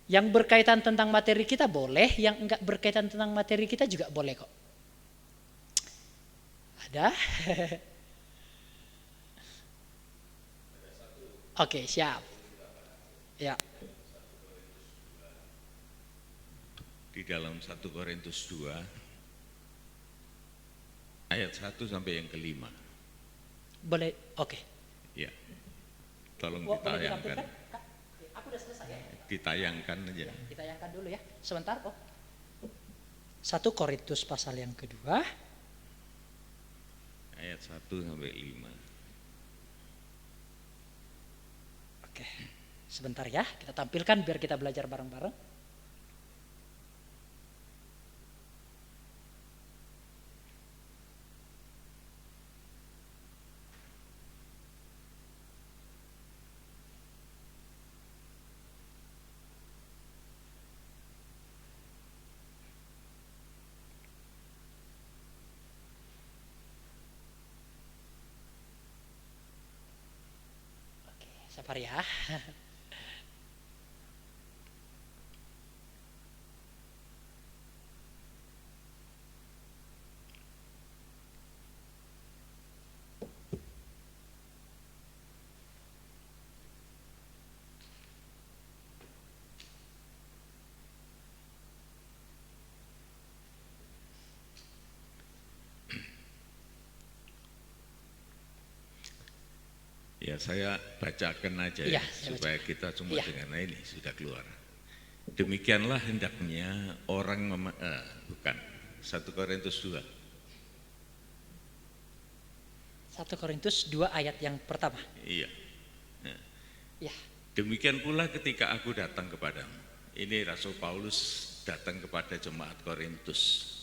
Yang berkaitan tentang materi kita boleh, yang enggak berkaitan tentang materi kita juga boleh kok. Ada? Oke, siap. Ya. Di dalam 1 Korintus 2 ayat 1 sampai yang kelima. Boleh, oke. Ya, tolong ditayangkan. Aku udah selesai ya. Ditayangkan aja. Ditayangkan dulu ya, sebentar kok. 1 Korintus pasal yang kedua. Ayat 1 sampai 5. Oke, sebentar ya, kita tampilkan biar kita belajar bareng-bareng. Sabar ya. Ya, saya bacakan aja Iya, ya, supaya kita semua Iya. dengan ini sudah keluar. Demikianlah hendaknya orang bukan 1 Korintus 2. 1 Korintus 2 ayat yang pertama. Iya. Nah, Ya. demikian pula ketika aku datang kepadamu. Ini Rasul Paulus datang kepada jemaat Korintus.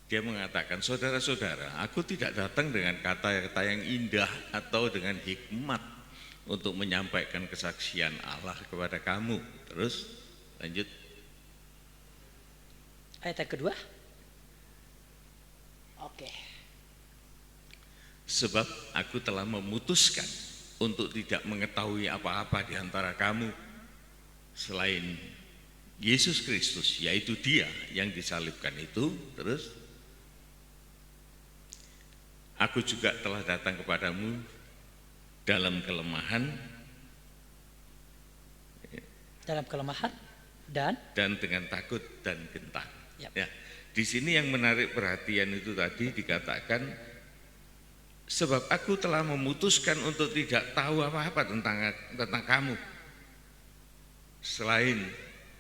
Dia mengatakan, saudara-saudara, aku tidak datang dengan kata-kata yang indah atau dengan hikmat untuk menyampaikan kesaksian Allah kepada kamu. Terus lanjut. Ayat yang kedua. Oke. Sebab aku telah memutuskan untuk tidak mengetahui apa-apa di antara kamu selain Yesus Kristus, yaitu Dia yang disalibkan itu. Terus aku juga telah datang kepadamu dalam kelemahan dan dengan takut dan gentar. Yap. Ya, di sini yang menarik perhatian itu tadi dikatakan, sebab aku telah memutuskan untuk tidak tahu apa-apa tentang kamu selain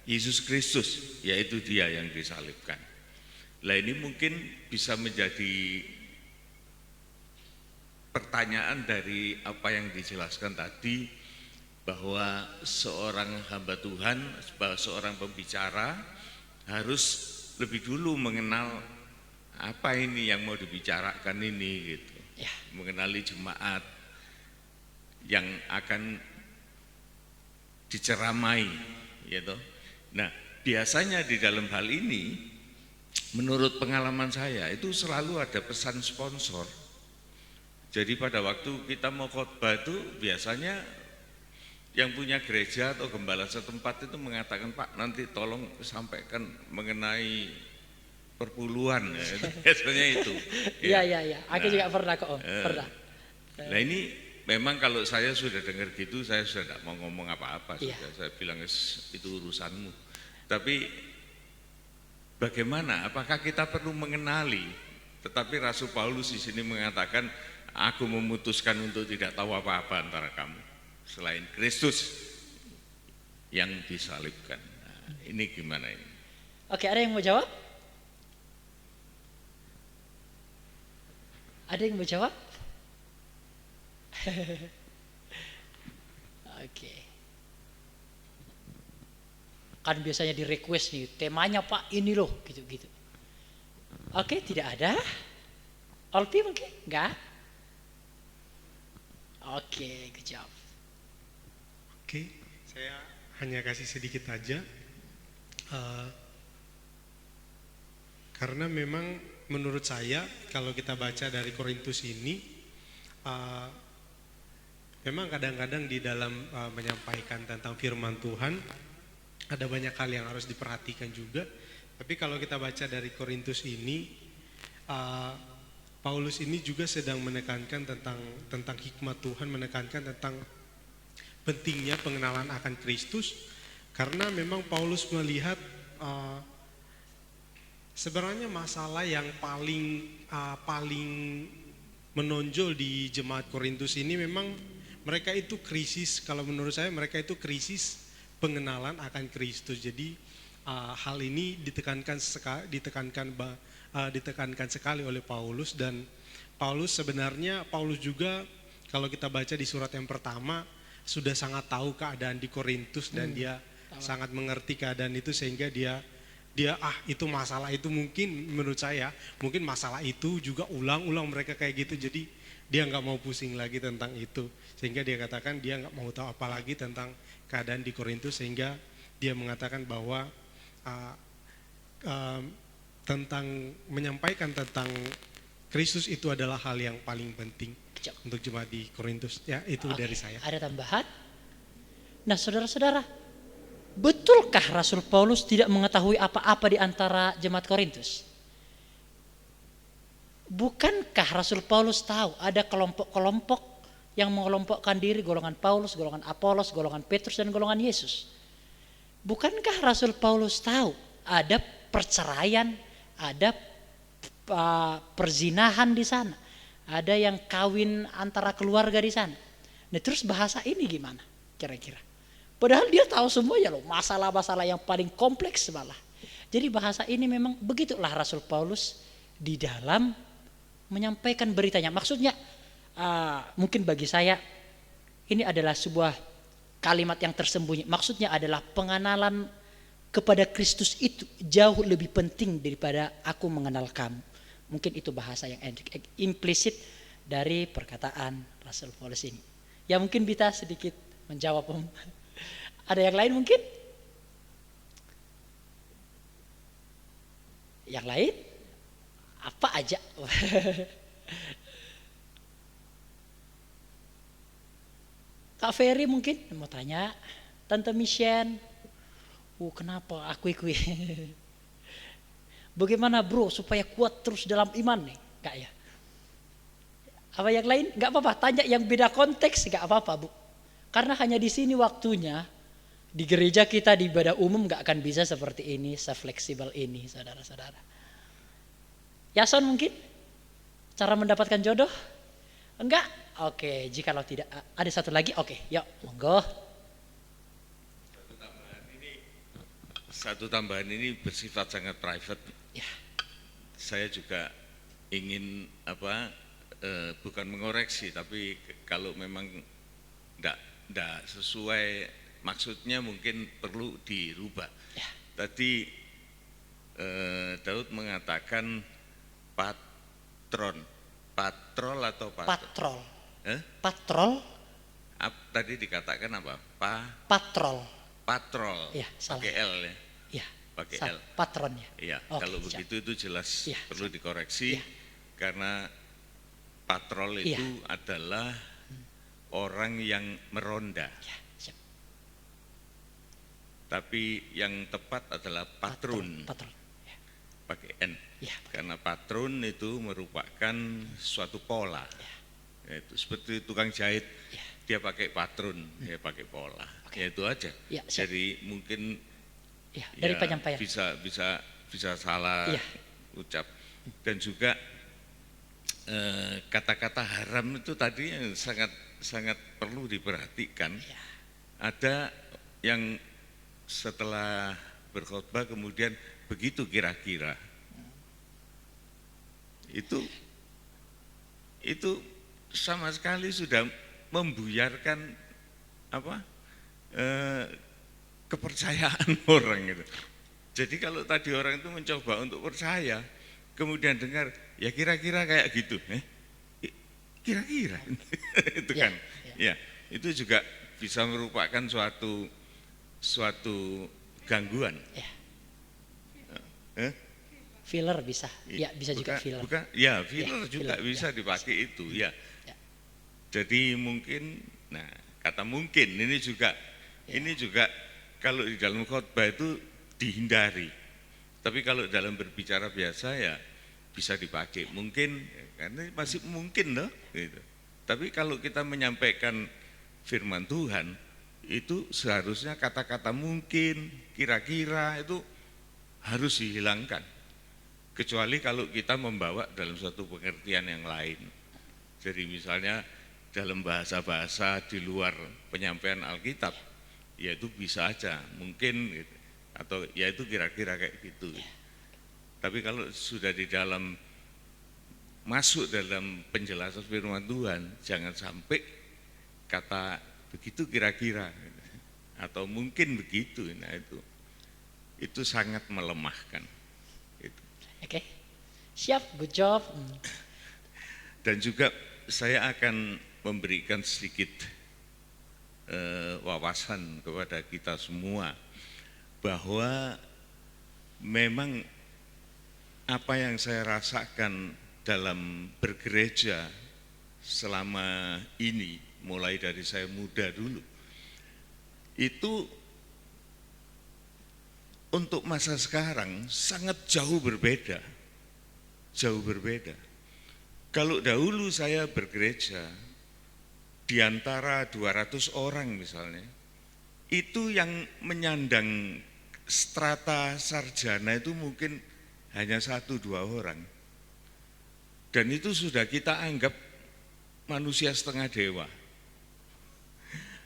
Yesus Kristus, yaitu Dia yang disalibkan. Nah, ini mungkin bisa menjadi pertanyaan dari apa yang dijelaskan tadi, bahwa seorang hamba Tuhan, seorang pembicara harus lebih dulu mengenal apa ini yang mau dibicarakan ini gitu. Ya. Mengenali jemaat yang akan diceramai gitu. Nah, biasanya di dalam hal ini menurut pengalaman saya itu selalu ada pesan sponsor. Jadi pada waktu kita mau khotbah itu biasanya yang punya gereja atau gembala setempat itu mengatakan, Pak nanti tolong sampaikan mengenai perpuluhan, ya, itu biasanya itu. Iya. Aku juga pernah kok Om, pernah. Nah ini memang kalau saya sudah dengar gitu, saya sudah tidak mau ngomong apa-apa, Iya. sudah saya bilang itu urusanmu. Tapi bagaimana? Apakah kita perlu mengenali? Tetapi Rasul Paulus di sini mengatakan, aku memutuskan untuk tidak tahu apa-apa antara kamu selain Kristus yang disalibkan. Nah, ini gimana ini? Oke, ada yang mau jawab? Ada yang mau jawab? Oke. Kan biasanya di request nih, temanya Pak ini loh, gitu-gitu. Oke, tidak ada. Olpi mungkin? Enggak? Oke, good job. Oke, saya hanya kasih sedikit aja. Karena memang menurut saya kalau kita baca dari Korintus ini, memang kadang-kadang di dalam menyampaikan tentang firman Tuhan ada banyak hal yang harus diperhatikan juga. Tapi kalau kita baca dari Korintus ini, Paulus ini juga sedang menekankan tentang hikmat Tuhan, menekankan tentang pentingnya pengenalan akan Kristus, karena memang Paulus melihat sebenarnya masalah yang paling menonjol di jemaat Korintus ini memang mereka itu krisis. Kalau menurut saya mereka itu krisis pengenalan akan Kristus. Jadi hal ini ditekankan sekali oleh Paulus. Dan Paulus juga kalau kita baca di surat yang pertama sudah sangat tahu keadaan di Korintus dan dia sangat mengerti keadaan itu, sehingga dia itu masalah itu mungkin menurut saya mungkin masalah itu juga ulang mereka kayak gitu, jadi dia nggak mau pusing lagi tentang itu, sehingga dia katakan dia nggak mau tahu apa lagi tentang keadaan di Korintus, sehingga dia mengatakan bahwa tentang menyampaikan tentang Kristus itu adalah hal yang paling penting untuk jemaat di Korintus. Ya, itu dari saya. Ada tambahan? Nah, saudara-saudara, betulkah Rasul Paulus tidak mengetahui apa-apa di antara jemaat Korintus? Bukankah Rasul Paulus tahu ada kelompok-kelompok yang mengelompokkan diri, golongan Paulus, golongan Apolos, golongan Petrus, dan golongan Yesus? Bukankah Rasul Paulus tahu ada perceraian, ada perzinahan di sana, ada yang kawin antara keluarga di sana? Nah, terus bahasa ini gimana kira-kira? Padahal dia tahu semuanya loh, masalah-masalah yang paling kompleks malah. Jadi bahasa ini memang begitulah Rasul Paulus di dalam menyampaikan beritanya. Maksudnya mungkin bagi saya ini adalah sebuah kalimat yang tersembunyi. Maksudnya adalah pengenalan kepada Kristus itu jauh lebih penting daripada aku mengenal kamu. Mungkin itu bahasa yang implisit dari perkataan Rasul Paulus ini. Ya mungkin Bita sedikit menjawab Om. Ada yang lain mungkin? Yang lain? Apa aja? Kak Ferry mungkin mau tanya. Tante Michelle. Kenapa aku ikut? Bagaimana bro supaya kuat terus dalam iman nih? Kak ya. Apa yang lain? Gak apa-apa. Tanya yang beda konteks gak apa-apa Bu. Karena hanya di sini waktunya. Di gereja kita di ibadah umum gak akan bisa seperti ini, se-fleksibel ini saudara-saudara. Yason mungkin? Cara mendapatkan jodoh? Enggak? Oke, jikalau tidak ada satu lagi, oke, yuk monggo. Satu tambahan ini bersifat sangat private. Ya. Saya juga ingin bukan mengoreksi, tapi kalau memang tidak sesuai maksudnya mungkin perlu dirubah. Ya. Tadi Daud mengatakan patron, patrol atau Patrol. Eh? Patrol, Tadi dikatakan apa? patrol. Patrol. Iya, salah. Pakai L ya. Ya, Pakai L. patronnya. Iya, Oke, kalau siap. begitu itu jelas Iya, perlu dikoreksi Iya. karena patrol Iya. itu adalah orang yang meronda. Ya, siap. Tapi yang tepat adalah patrun, Patron. Ya, pakai N. ya, Karena patrun itu merupakan suatu pola. Yaitu seperti tukang jahit, ya. dia pakai patrun, dia pakai pola. Ya itu aja. Ya, siap. Jadi mungkin Ya, dari ya, penyampaian. bisa salah Iya. ucap. Dan juga kata-kata haram itu tadi yang sangat perlu diperhatikan. Ya. Ada yang setelah berkhotbah kemudian begitu kira-kira. Itu sama sekali sudah membuyarkan apa? Kepercayaan orang gitu. Jadi kalau tadi orang itu mencoba untuk percaya, kemudian dengar ya kira-kira kayak gitu, kira-kira itu Ya, kan, ya itu juga bisa merupakan suatu gangguan. Ya. Eh? Filler bisa. Ya, bisa juga filler. Ya filler Ya, juga filler, bisa ya. dipakai itu ya. Ya. Jadi mungkin, nah kata mungkin ini juga kalau di dalam khotbah itu dihindari. Tapi kalau dalam berbicara biasa ya bisa dipakai. Mungkin karena masih mungkin loh. Gitu. Tapi kalau kita menyampaikan firman Tuhan itu seharusnya kata-kata mungkin, kira-kira itu harus dihilangkan. Kecuali kalau kita membawa dalam suatu pengertian yang lain. Jadi misalnya dalam bahasa-bahasa di luar penyampaian Alkitab, ya itu bisa aja, mungkin gitu. Atau ya itu kira-kira kayak gitu. Tapi kalau sudah di dalam masuk dalam penjelasan firman Tuhan, jangan sampai kata begitu kira-kira atau mungkin begitu. Nah itu sangat melemahkan. Oke. Siap, good job. Dan juga saya akan memberikan sedikit wawasan kepada kita semua bahwa memang apa yang saya rasakan dalam bergereja selama ini, mulai dari saya muda dulu, itu untuk masa sekarang sangat jauh berbeda. Jauh berbeda. Kalau dahulu saya bergereja di antara 200 orang misalnya, itu yang menyandang strata sarjana itu mungkin hanya 1-2 orang. Dan itu sudah kita anggap manusia setengah dewa.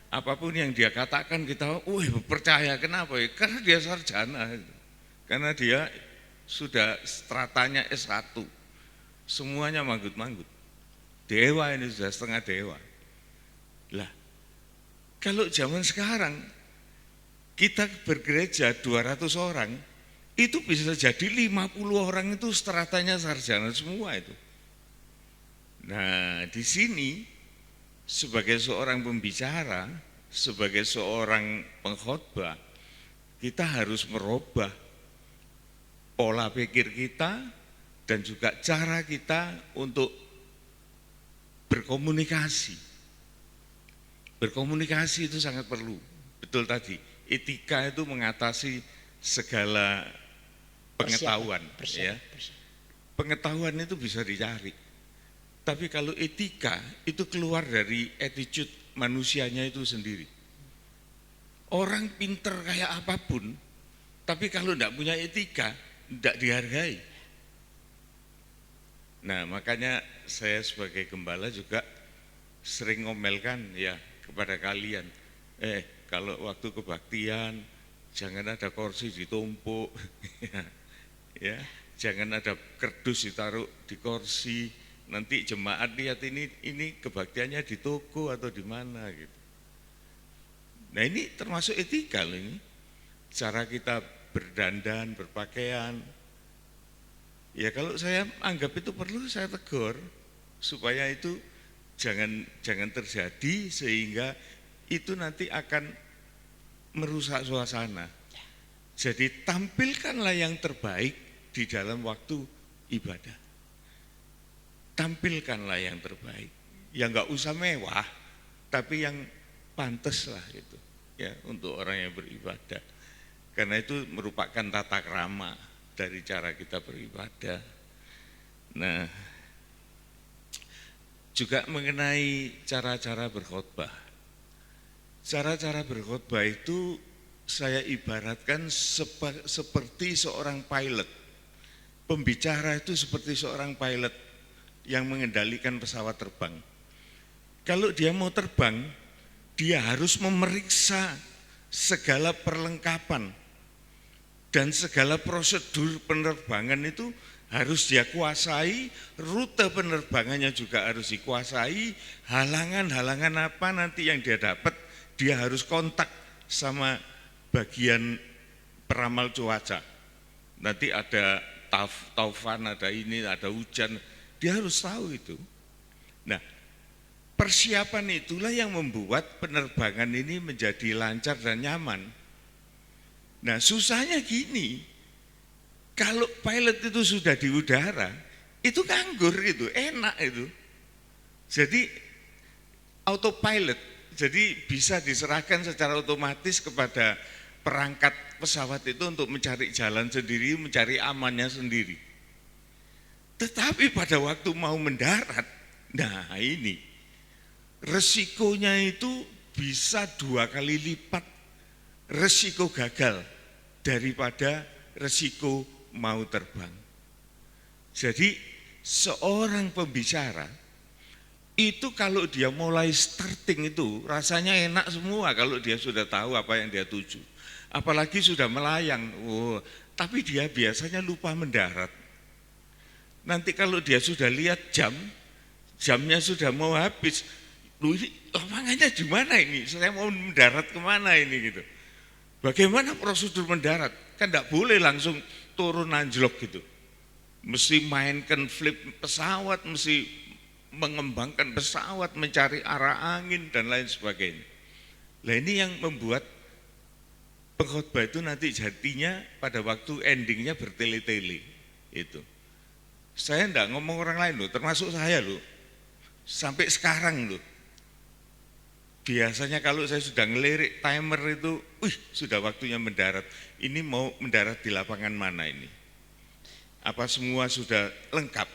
Apapun yang dia katakan kita, percaya. Kenapa? Karena dia sarjana. Karena dia sudah stratanya S1. Semuanya manggut-manggut. Dewa ini sudah setengah dewa. Lah, kalau zaman sekarang kita bergereja 200 orang, itu bisa jadi 50 orang itu stratanya sarjana semua itu. Nah, di sini sebagai seorang pembicara, sebagai seorang pengkhotbah, kita harus merubah pola pikir kita dan juga cara kita untuk berkomunikasi. Berkomunikasi itu sangat perlu. Betul tadi, etika itu mengatasi segala pengetahuan. Ya. Pengetahuan itu bisa dicari. Tapi kalau etika itu keluar dari attitude manusianya itu sendiri. Orang pinter kayak apapun, tapi kalau tidak punya etika, tidak dihargai. Nah, makanya saya sebagai gembala juga sering ngomelkan ya kepada kalian, kalau waktu kebaktian jangan ada kursi ditumpuk, ya, jangan ada kerdus ditaruh di kursi, nanti jemaat lihat ini kebaktiannya di toko atau di mana gitu. Nah ini termasuk etika loh ini, cara kita berdandan, berpakaian, Ya kalau saya anggap itu perlu, saya tegur supaya itu jangan terjadi sehingga itu nanti akan merusak suasana. Jadi tampilkanlah yang terbaik di dalam waktu ibadah. Tampilkanlah yang terbaik. Ya enggak usah mewah, tapi yang pantas lah itu ya untuk orang yang beribadah. Karena itu merupakan tata krama dari cara kita beribadah. Nah, juga mengenai cara-cara berkhotbah. Cara-cara berkhotbah itu saya ibaratkan seperti seorang pilot. Pembicara itu seperti seorang pilot yang mengendalikan pesawat terbang. Kalau dia mau terbang, dia harus memeriksa segala perlengkapan dan segala prosedur penerbangan itu harus dia kuasai, rute penerbangannya juga harus dikuasai, halangan-halangan apa nanti yang dia dapat, dia harus kontak sama bagian peramal cuaca. Nanti ada taufan, ada ini, ada hujan, dia harus tahu itu. Nah, persiapan itulah yang membuat penerbangan ini menjadi lancar dan nyaman. Nah, susahnya gini, kalau pilot itu sudah di udara, itu nganggur itu, enak itu. Jadi autopilot, jadi bisa diserahkan secara otomatis kepada perangkat pesawat itu untuk mencari jalan sendiri, mencari amannya sendiri. Tetapi pada waktu mau mendarat, nah ini resikonya itu bisa 2 kali lipat resiko gagal daripada resiko mau terbang. Jadi seorang pembicara itu kalau dia mulai starting itu rasanya enak semua kalau dia sudah tahu apa yang dia tuju. Apalagi sudah melayang, tapi dia biasanya lupa mendarat. Nanti kalau dia sudah lihat jamnya sudah mau habis, ini lapangannya di mana ini? Saya mau mendarat kemana ini gitu. Bagaimana prosedur mendarat? Kan tidak boleh langsung turun anjlok gitu. Mesti mainkan flip pesawat, mesti mengembangkan pesawat, mencari arah angin dan lain sebagainya. Nah ini yang membuat pengkhotbah itu nanti jadinya pada waktu endingnya bertele-tele itu. Saya enggak ngomong orang lain loh, termasuk saya loh. Sampai sekarang loh. Biasanya kalau saya sudah ngelirik timer itu, sudah waktunya mendarat. Ini mau mendarat di lapangan mana ini? Apa semua sudah lengkap?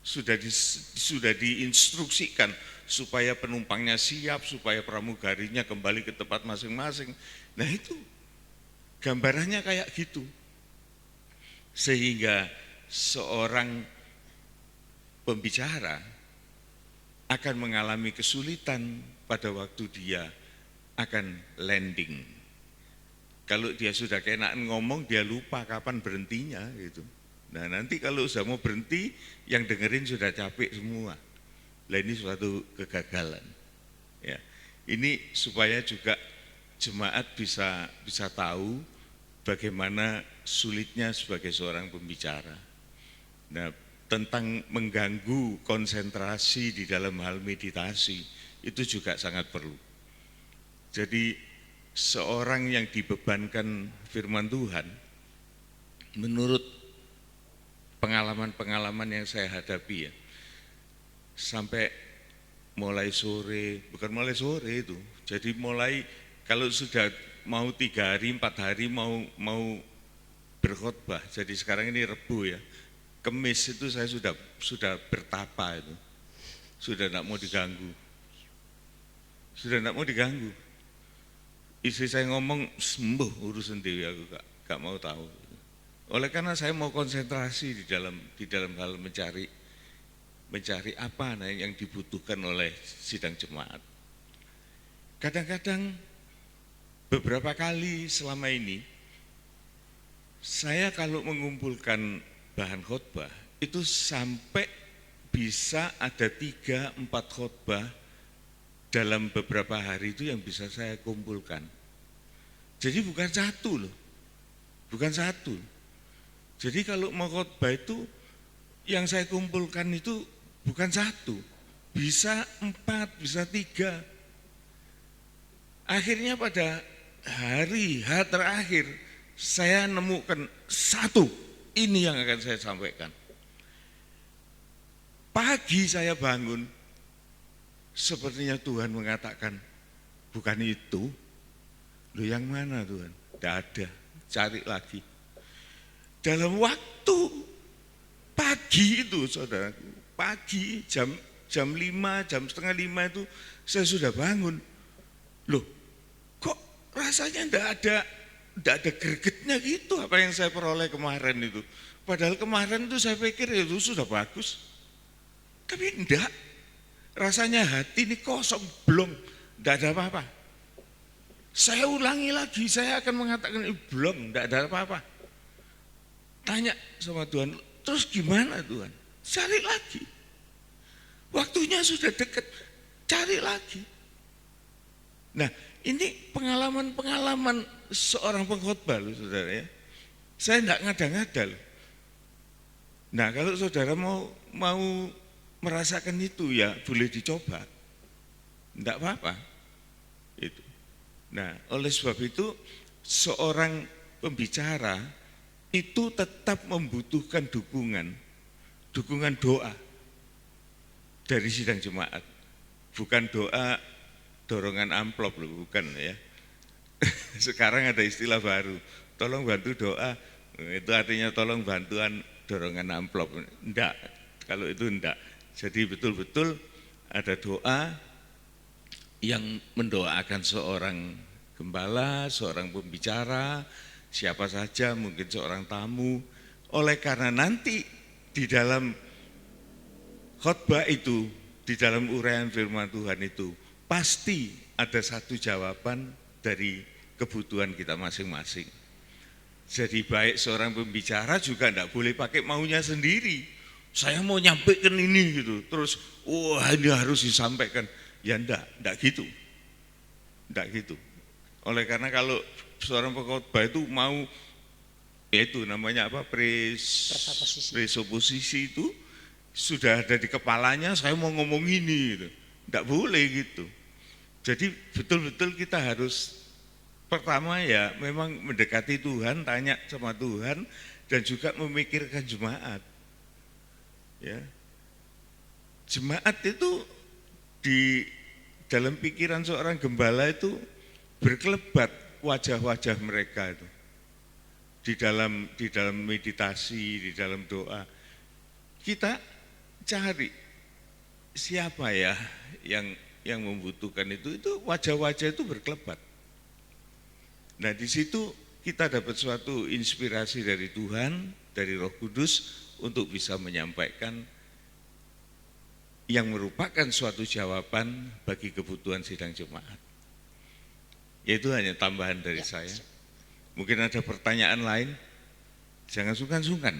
Sudah diinstruksikan supaya penumpangnya siap, supaya pramugarinya kembali ke tempat masing-masing. Nah itu gambarannya kayak gitu. Sehingga seorang pembicara akan mengalami kesulitan pada waktu dia akan landing. Kalau dia sudah keenaan ngomong, dia lupa kapan berhentinya gitu. Nah nanti kalau sudah mau berhenti, yang dengerin sudah capek semua. Nah ini suatu kegagalan. Ya, ini supaya juga jemaat bisa tahu bagaimana sulitnya sebagai seorang pembicara. Nah, tentang mengganggu konsentrasi di dalam hal meditasi itu juga sangat perlu. Jadi seorang yang dibebankan firman Tuhan, menurut pengalaman-pengalaman yang saya hadapi ya, sampai mulai sore, bukan mulai sore itu, jadi mulai kalau sudah mau 3 hari, 4 hari mau berkhotbah, jadi sekarang ini Rebu ya, Kemis itu saya sudah bertapa itu, sudah tidak mau diganggu, Istri saya ngomong sembuh urusan dewi, aku gak mau tahu. Oleh karena saya mau konsentrasi di dalam hal mencari apa yang dibutuhkan oleh sidang jemaat. Kadang-kadang beberapa kali selama ini saya kalau mengumpulkan bahan khotbah itu sampai bisa ada 3-4 khotbah dalam beberapa hari itu yang bisa saya kumpulkan. Jadi bukan satu loh, bukan satu. Jadi kalau mau khotbah itu yang saya kumpulkan itu bukan satu, bisa 4, bisa 3. Akhirnya pada hari H terakhir saya nemukan satu, ini yang akan saya sampaikan. Pagi saya bangun, sepertinya Tuhan mengatakan, bukan itu. Loh, yang mana Tuhan? Tidak ada, cari lagi. Dalam waktu pagi itu saudaraku, pagi jam 5, jam setengah 5 itu saya sudah bangun. Loh, kok rasanya tidak ada gregetnya gitu apa yang saya peroleh kemarin itu. Padahal kemarin itu saya pikir itu sudah bagus. Tapi enggak, rasanya hati ini kosong, belum, tidak ada apa-apa. Saya ulangi lagi, saya akan mengatakan belum, tidak ada apa-apa. Tanya sama Tuhan, terus gimana Tuhan? Cari lagi. Waktunya sudah dekat, cari lagi. Nah, ini pengalaman-pengalaman seorang pengkhotbah loh saudara ya. Saya tidak ngada-ngada loh. Nah, kalau saudara mau merasakan itu ya boleh dicoba. Tidak apa-apa. Itu. Nah, oleh sebab itu seorang pembicara itu tetap membutuhkan dukungan doa dari sidang jemaat. Bukan doa dorongan amplop loh, bukan ya. Sekarang ada istilah baru, tolong bantu doa, itu artinya tolong bantuan dorongan amplop. Enggak, kalau itu enggak. Jadi betul-betul ada doa yang mendoakan seorang gembala, seorang pembicara, siapa saja, mungkin seorang tamu. Oleh karena nanti di dalam khotbah itu, di dalam uraian firman Tuhan itu, pasti ada satu jawaban dari kebutuhan kita masing-masing. Jadi baik seorang pembicara juga tidak boleh pakai maunya sendiri. Saya mau nyampaikan ini gitu, terus wah ini harus disampaikan. Ya enggak gitu. Enggak gitu. Oleh karena kalau seorang pengkhotbah itu mau, itu namanya apa, presuposisi itu sudah ada di kepalanya, saya mau ngomong ini gitu. Enggak boleh gitu. Jadi betul-betul kita harus pertama ya memang mendekati Tuhan, tanya sama Tuhan, dan juga memikirkan jemaat. Ya. Jemaat itu di dalam pikiran seorang gembala itu berkelebat wajah-wajah mereka itu. Di dalam meditasi, di dalam doa. Kita cari siapa ya yang membutuhkan itu wajah-wajah itu berkelebat. Nah, di situ kita dapat suatu inspirasi dari Tuhan, dari Roh Kudus untuk bisa menyampaikan yang merupakan suatu jawaban bagi kebutuhan sidang jemaat. Yaitu hanya tambahan dari saya. Mungkin ada pertanyaan lain? Jangan sungkan-sungkan.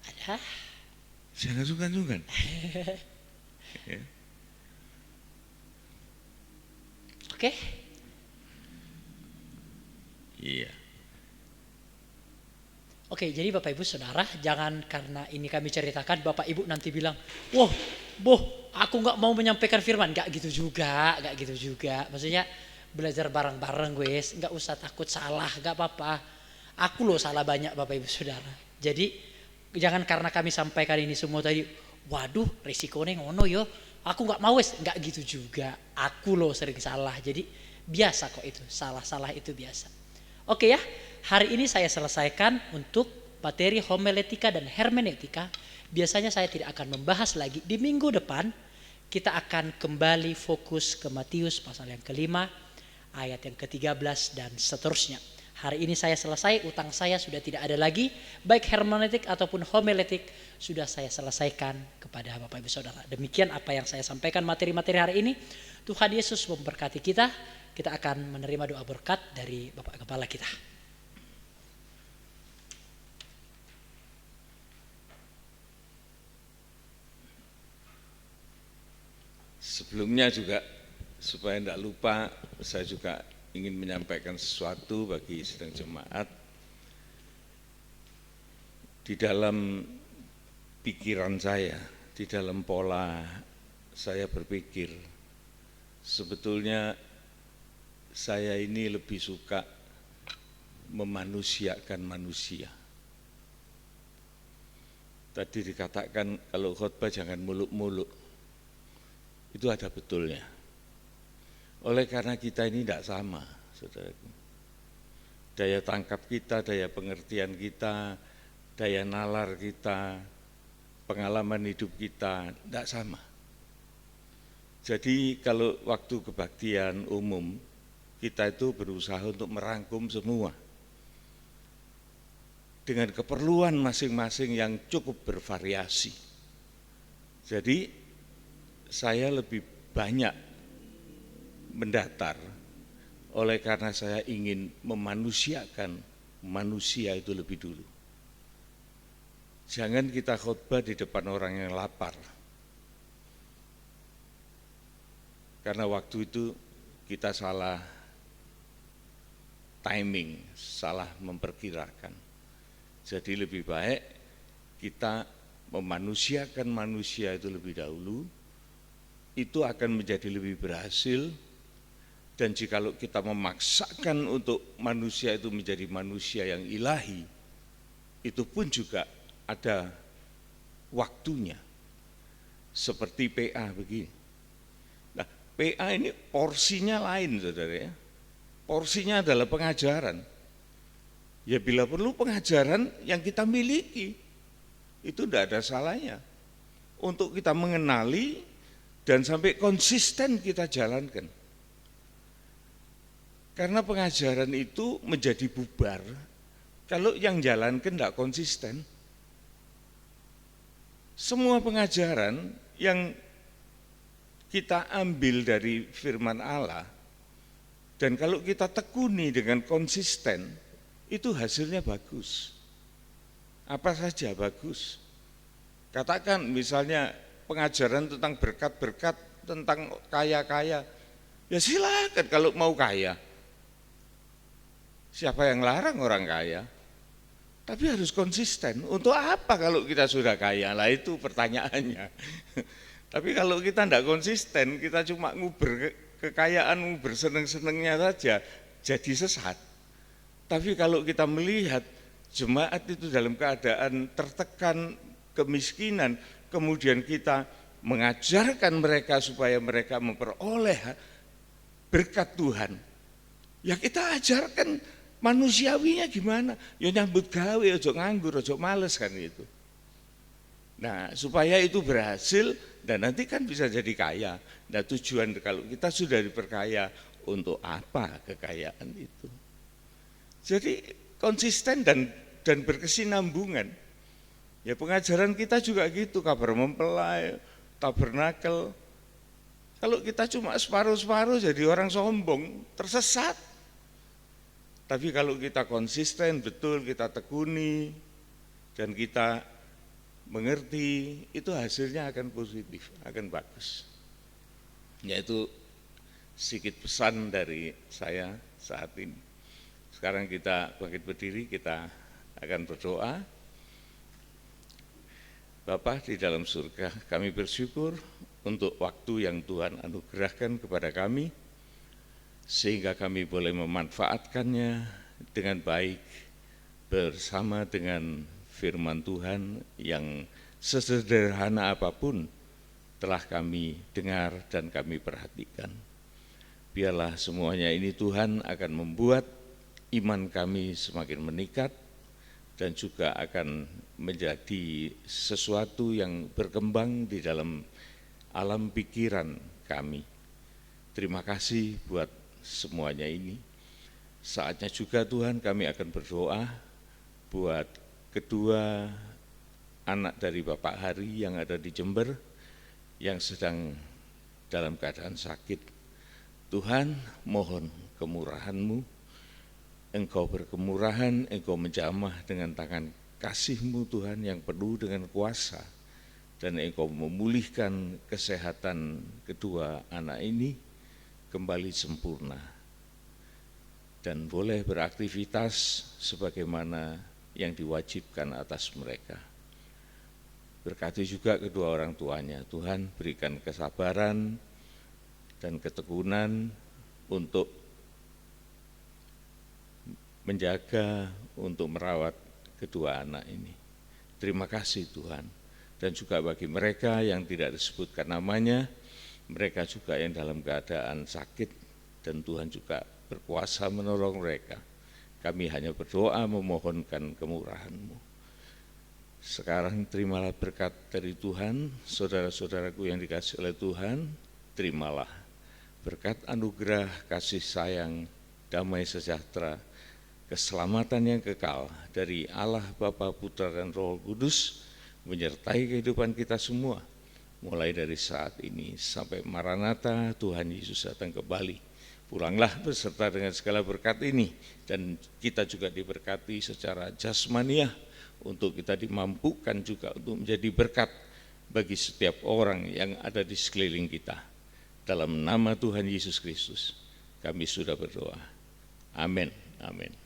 Ada? Jangan sungkan-sungkan. Ya. Oke. Iya. Oke, jadi Bapak Ibu Saudara, jangan karena ini kami ceritakan Bapak Ibu nanti bilang, wah, aku nggak mau menyampaikan firman, nggak gitu juga. Maksudnya belajar bareng-bareng, wes, nggak usah takut salah, nggak apa-apa. Aku loh salah banyak Bapak Ibu Saudara. Jadi jangan karena kami sampaikan ini semua tadi, waduh, risikonya ngono yo, aku nggak mau wes, nggak gitu juga. Aku loh sering salah, jadi biasa kok itu, salah itu biasa. Oke ya, hari ini saya selesaikan untuk materi homiletika dan hermeneutika. Biasanya saya tidak akan membahas lagi. Di minggu depan kita akan kembali fokus ke Matius pasal yang ke-5, ayat yang ke-13 dan seterusnya. Hari ini saya selesai, utang saya sudah tidak ada lagi. Baik hermeneutik ataupun homiletik sudah saya selesaikan kepada Bapak Ibu Saudara. Demikian apa yang saya sampaikan materi-materi hari ini. Tuhan Yesus memberkati kita. Kita akan menerima doa berkat dari Bapak Kepala kita. Sebelumnya juga supaya tidak lupa, saya juga ingin menyampaikan sesuatu bagi sidang jemaat. di dalam pikiran saya, di dalam pola saya berpikir, sebetulnya saya ini lebih suka memanusiakan manusia. Tadi dikatakan kalau khotbah jangan muluk-muluk, itu ada betulnya. Oleh karena kita ini tidak sama, saudaraku. Daya tangkap kita, daya pengertian kita, daya nalar kita, pengalaman hidup kita tidak sama. Jadi kalau waktu kebaktian umum, kita itu berusaha untuk merangkum semua dengan keperluan masing-masing yang cukup bervariasi. Jadi saya lebih banyak mendatar oleh karena saya ingin memanusiakan manusia itu lebih dulu. Jangan kita khotbah di depan orang yang lapar. Karena waktu itu kita salah timing, salah memperkirakan. Jadi lebih baik kita memanusiakan manusia itu lebih dahulu, itu akan menjadi lebih berhasil. Dan jikalau kita memaksakan untuk manusia itu menjadi manusia yang ilahi, itu pun juga ada waktunya. Seperti PA begini. Nah, PA ini porsinya lain, saudara ya. Porsinya adalah pengajaran. Ya bila perlu pengajaran yang kita miliki, itu tidak ada salahnya. Untuk kita mengenali dan sampai konsisten kita jalankan. Karena pengajaran itu menjadi bubar kalau yang jalankan tidak konsisten. Semua pengajaran yang kita ambil dari firman Allah, dan kalau kita tekuni dengan konsisten, itu hasilnya bagus. Apa saja bagus. Katakan misalnya pengajaran tentang berkat-berkat, tentang kaya-kaya, ya silakan kalau mau kaya. Siapa yang larang orang kaya? Tapi harus konsisten. Untuk apa kalau kita sudah kaya? Lah itu pertanyaannya. Tapi kalau kita tidak konsisten, kita cuma nguber kekayaan, nguber seneng-senengnya saja, jadi sesat. Tapi kalau kita melihat jemaat itu dalam keadaan tertekan, kemiskinan, kemudian kita mengajarkan mereka supaya mereka memperoleh berkat Tuhan, ya kita ajarkan manusiawinya gimana, ya nyambut gawe, ojo nganggur, ojo males kan itu. Nah supaya itu berhasil dan nanti kan bisa jadi kaya. Nah tujuan kalau kita sudah diperkaya, untuk apa kekayaan itu? Jadi konsisten dan berkesinambungan. Ya pengajaran kita juga gitu, kabar mempelai, tabernakel. Kalau kita cuma separuh-separuh jadi orang sombong, tersesat. Tapi kalau kita konsisten, betul kita tekuni, dan kita mengerti, itu hasilnya akan positif, akan bagus. Yaitu sedikit pesan dari saya saat ini. Sekarang kita bangkit berdiri, kita akan berdoa. Bapa di dalam surga, kami bersyukur untuk waktu yang Tuhan anugerahkan kepada kami, sehingga kami boleh memanfaatkannya dengan baik bersama dengan firman Tuhan yang sesederhana apapun telah kami dengar dan kami perhatikan. Biarlah semuanya ini Tuhan akan membuat iman kami semakin meningkat dan juga akan menjadi sesuatu yang berkembang di dalam alam pikiran kami. Terima kasih buat semuanya ini. Saatnya juga Tuhan kami akan berdoa buat kedua anak dari Bapak Hari yang ada di Jember yang sedang dalam keadaan sakit. Tuhan mohon kemurahan-Mu, Engkau berkemurahan, Engkau menjamah dengan tangan kasih-Mu Tuhan yang penuh dengan kuasa, dan Engkau memulihkan kesehatan kedua anak ini kembali sempurna dan boleh beraktivitas sebagaimana yang diwajibkan atas mereka. Berkati juga kedua orang tuanya, Tuhan berikan kesabaran dan ketekunan untuk menjaga, untuk merawat kedua anak ini. Terima kasih Tuhan. Dan juga bagi mereka yang tidak disebutkan namanya, mereka juga yang dalam keadaan sakit, dan Tuhan juga berkuasa menolong mereka. Kami hanya berdoa memohonkan kemurahan-Mu. Sekarang terimalah berkat dari Tuhan, saudara-saudaraku yang dikasihi oleh Tuhan, terimalah berkat anugerah, kasih sayang, damai sejahtera, keselamatan yang kekal dari Allah Bapa, Putra, dan Roh Kudus, menyertai kehidupan kita semua, mulai dari saat ini sampai Maranatha Tuhan Yesus datang kembali. Pulanglah beserta dengan segala berkat ini, dan kita juga diberkati secara jasmaniah, untuk kita dimampukan juga untuk menjadi berkat bagi setiap orang yang ada di sekeliling kita. Dalam nama Tuhan Yesus Kristus, kami sudah berdoa. Amin. Amin.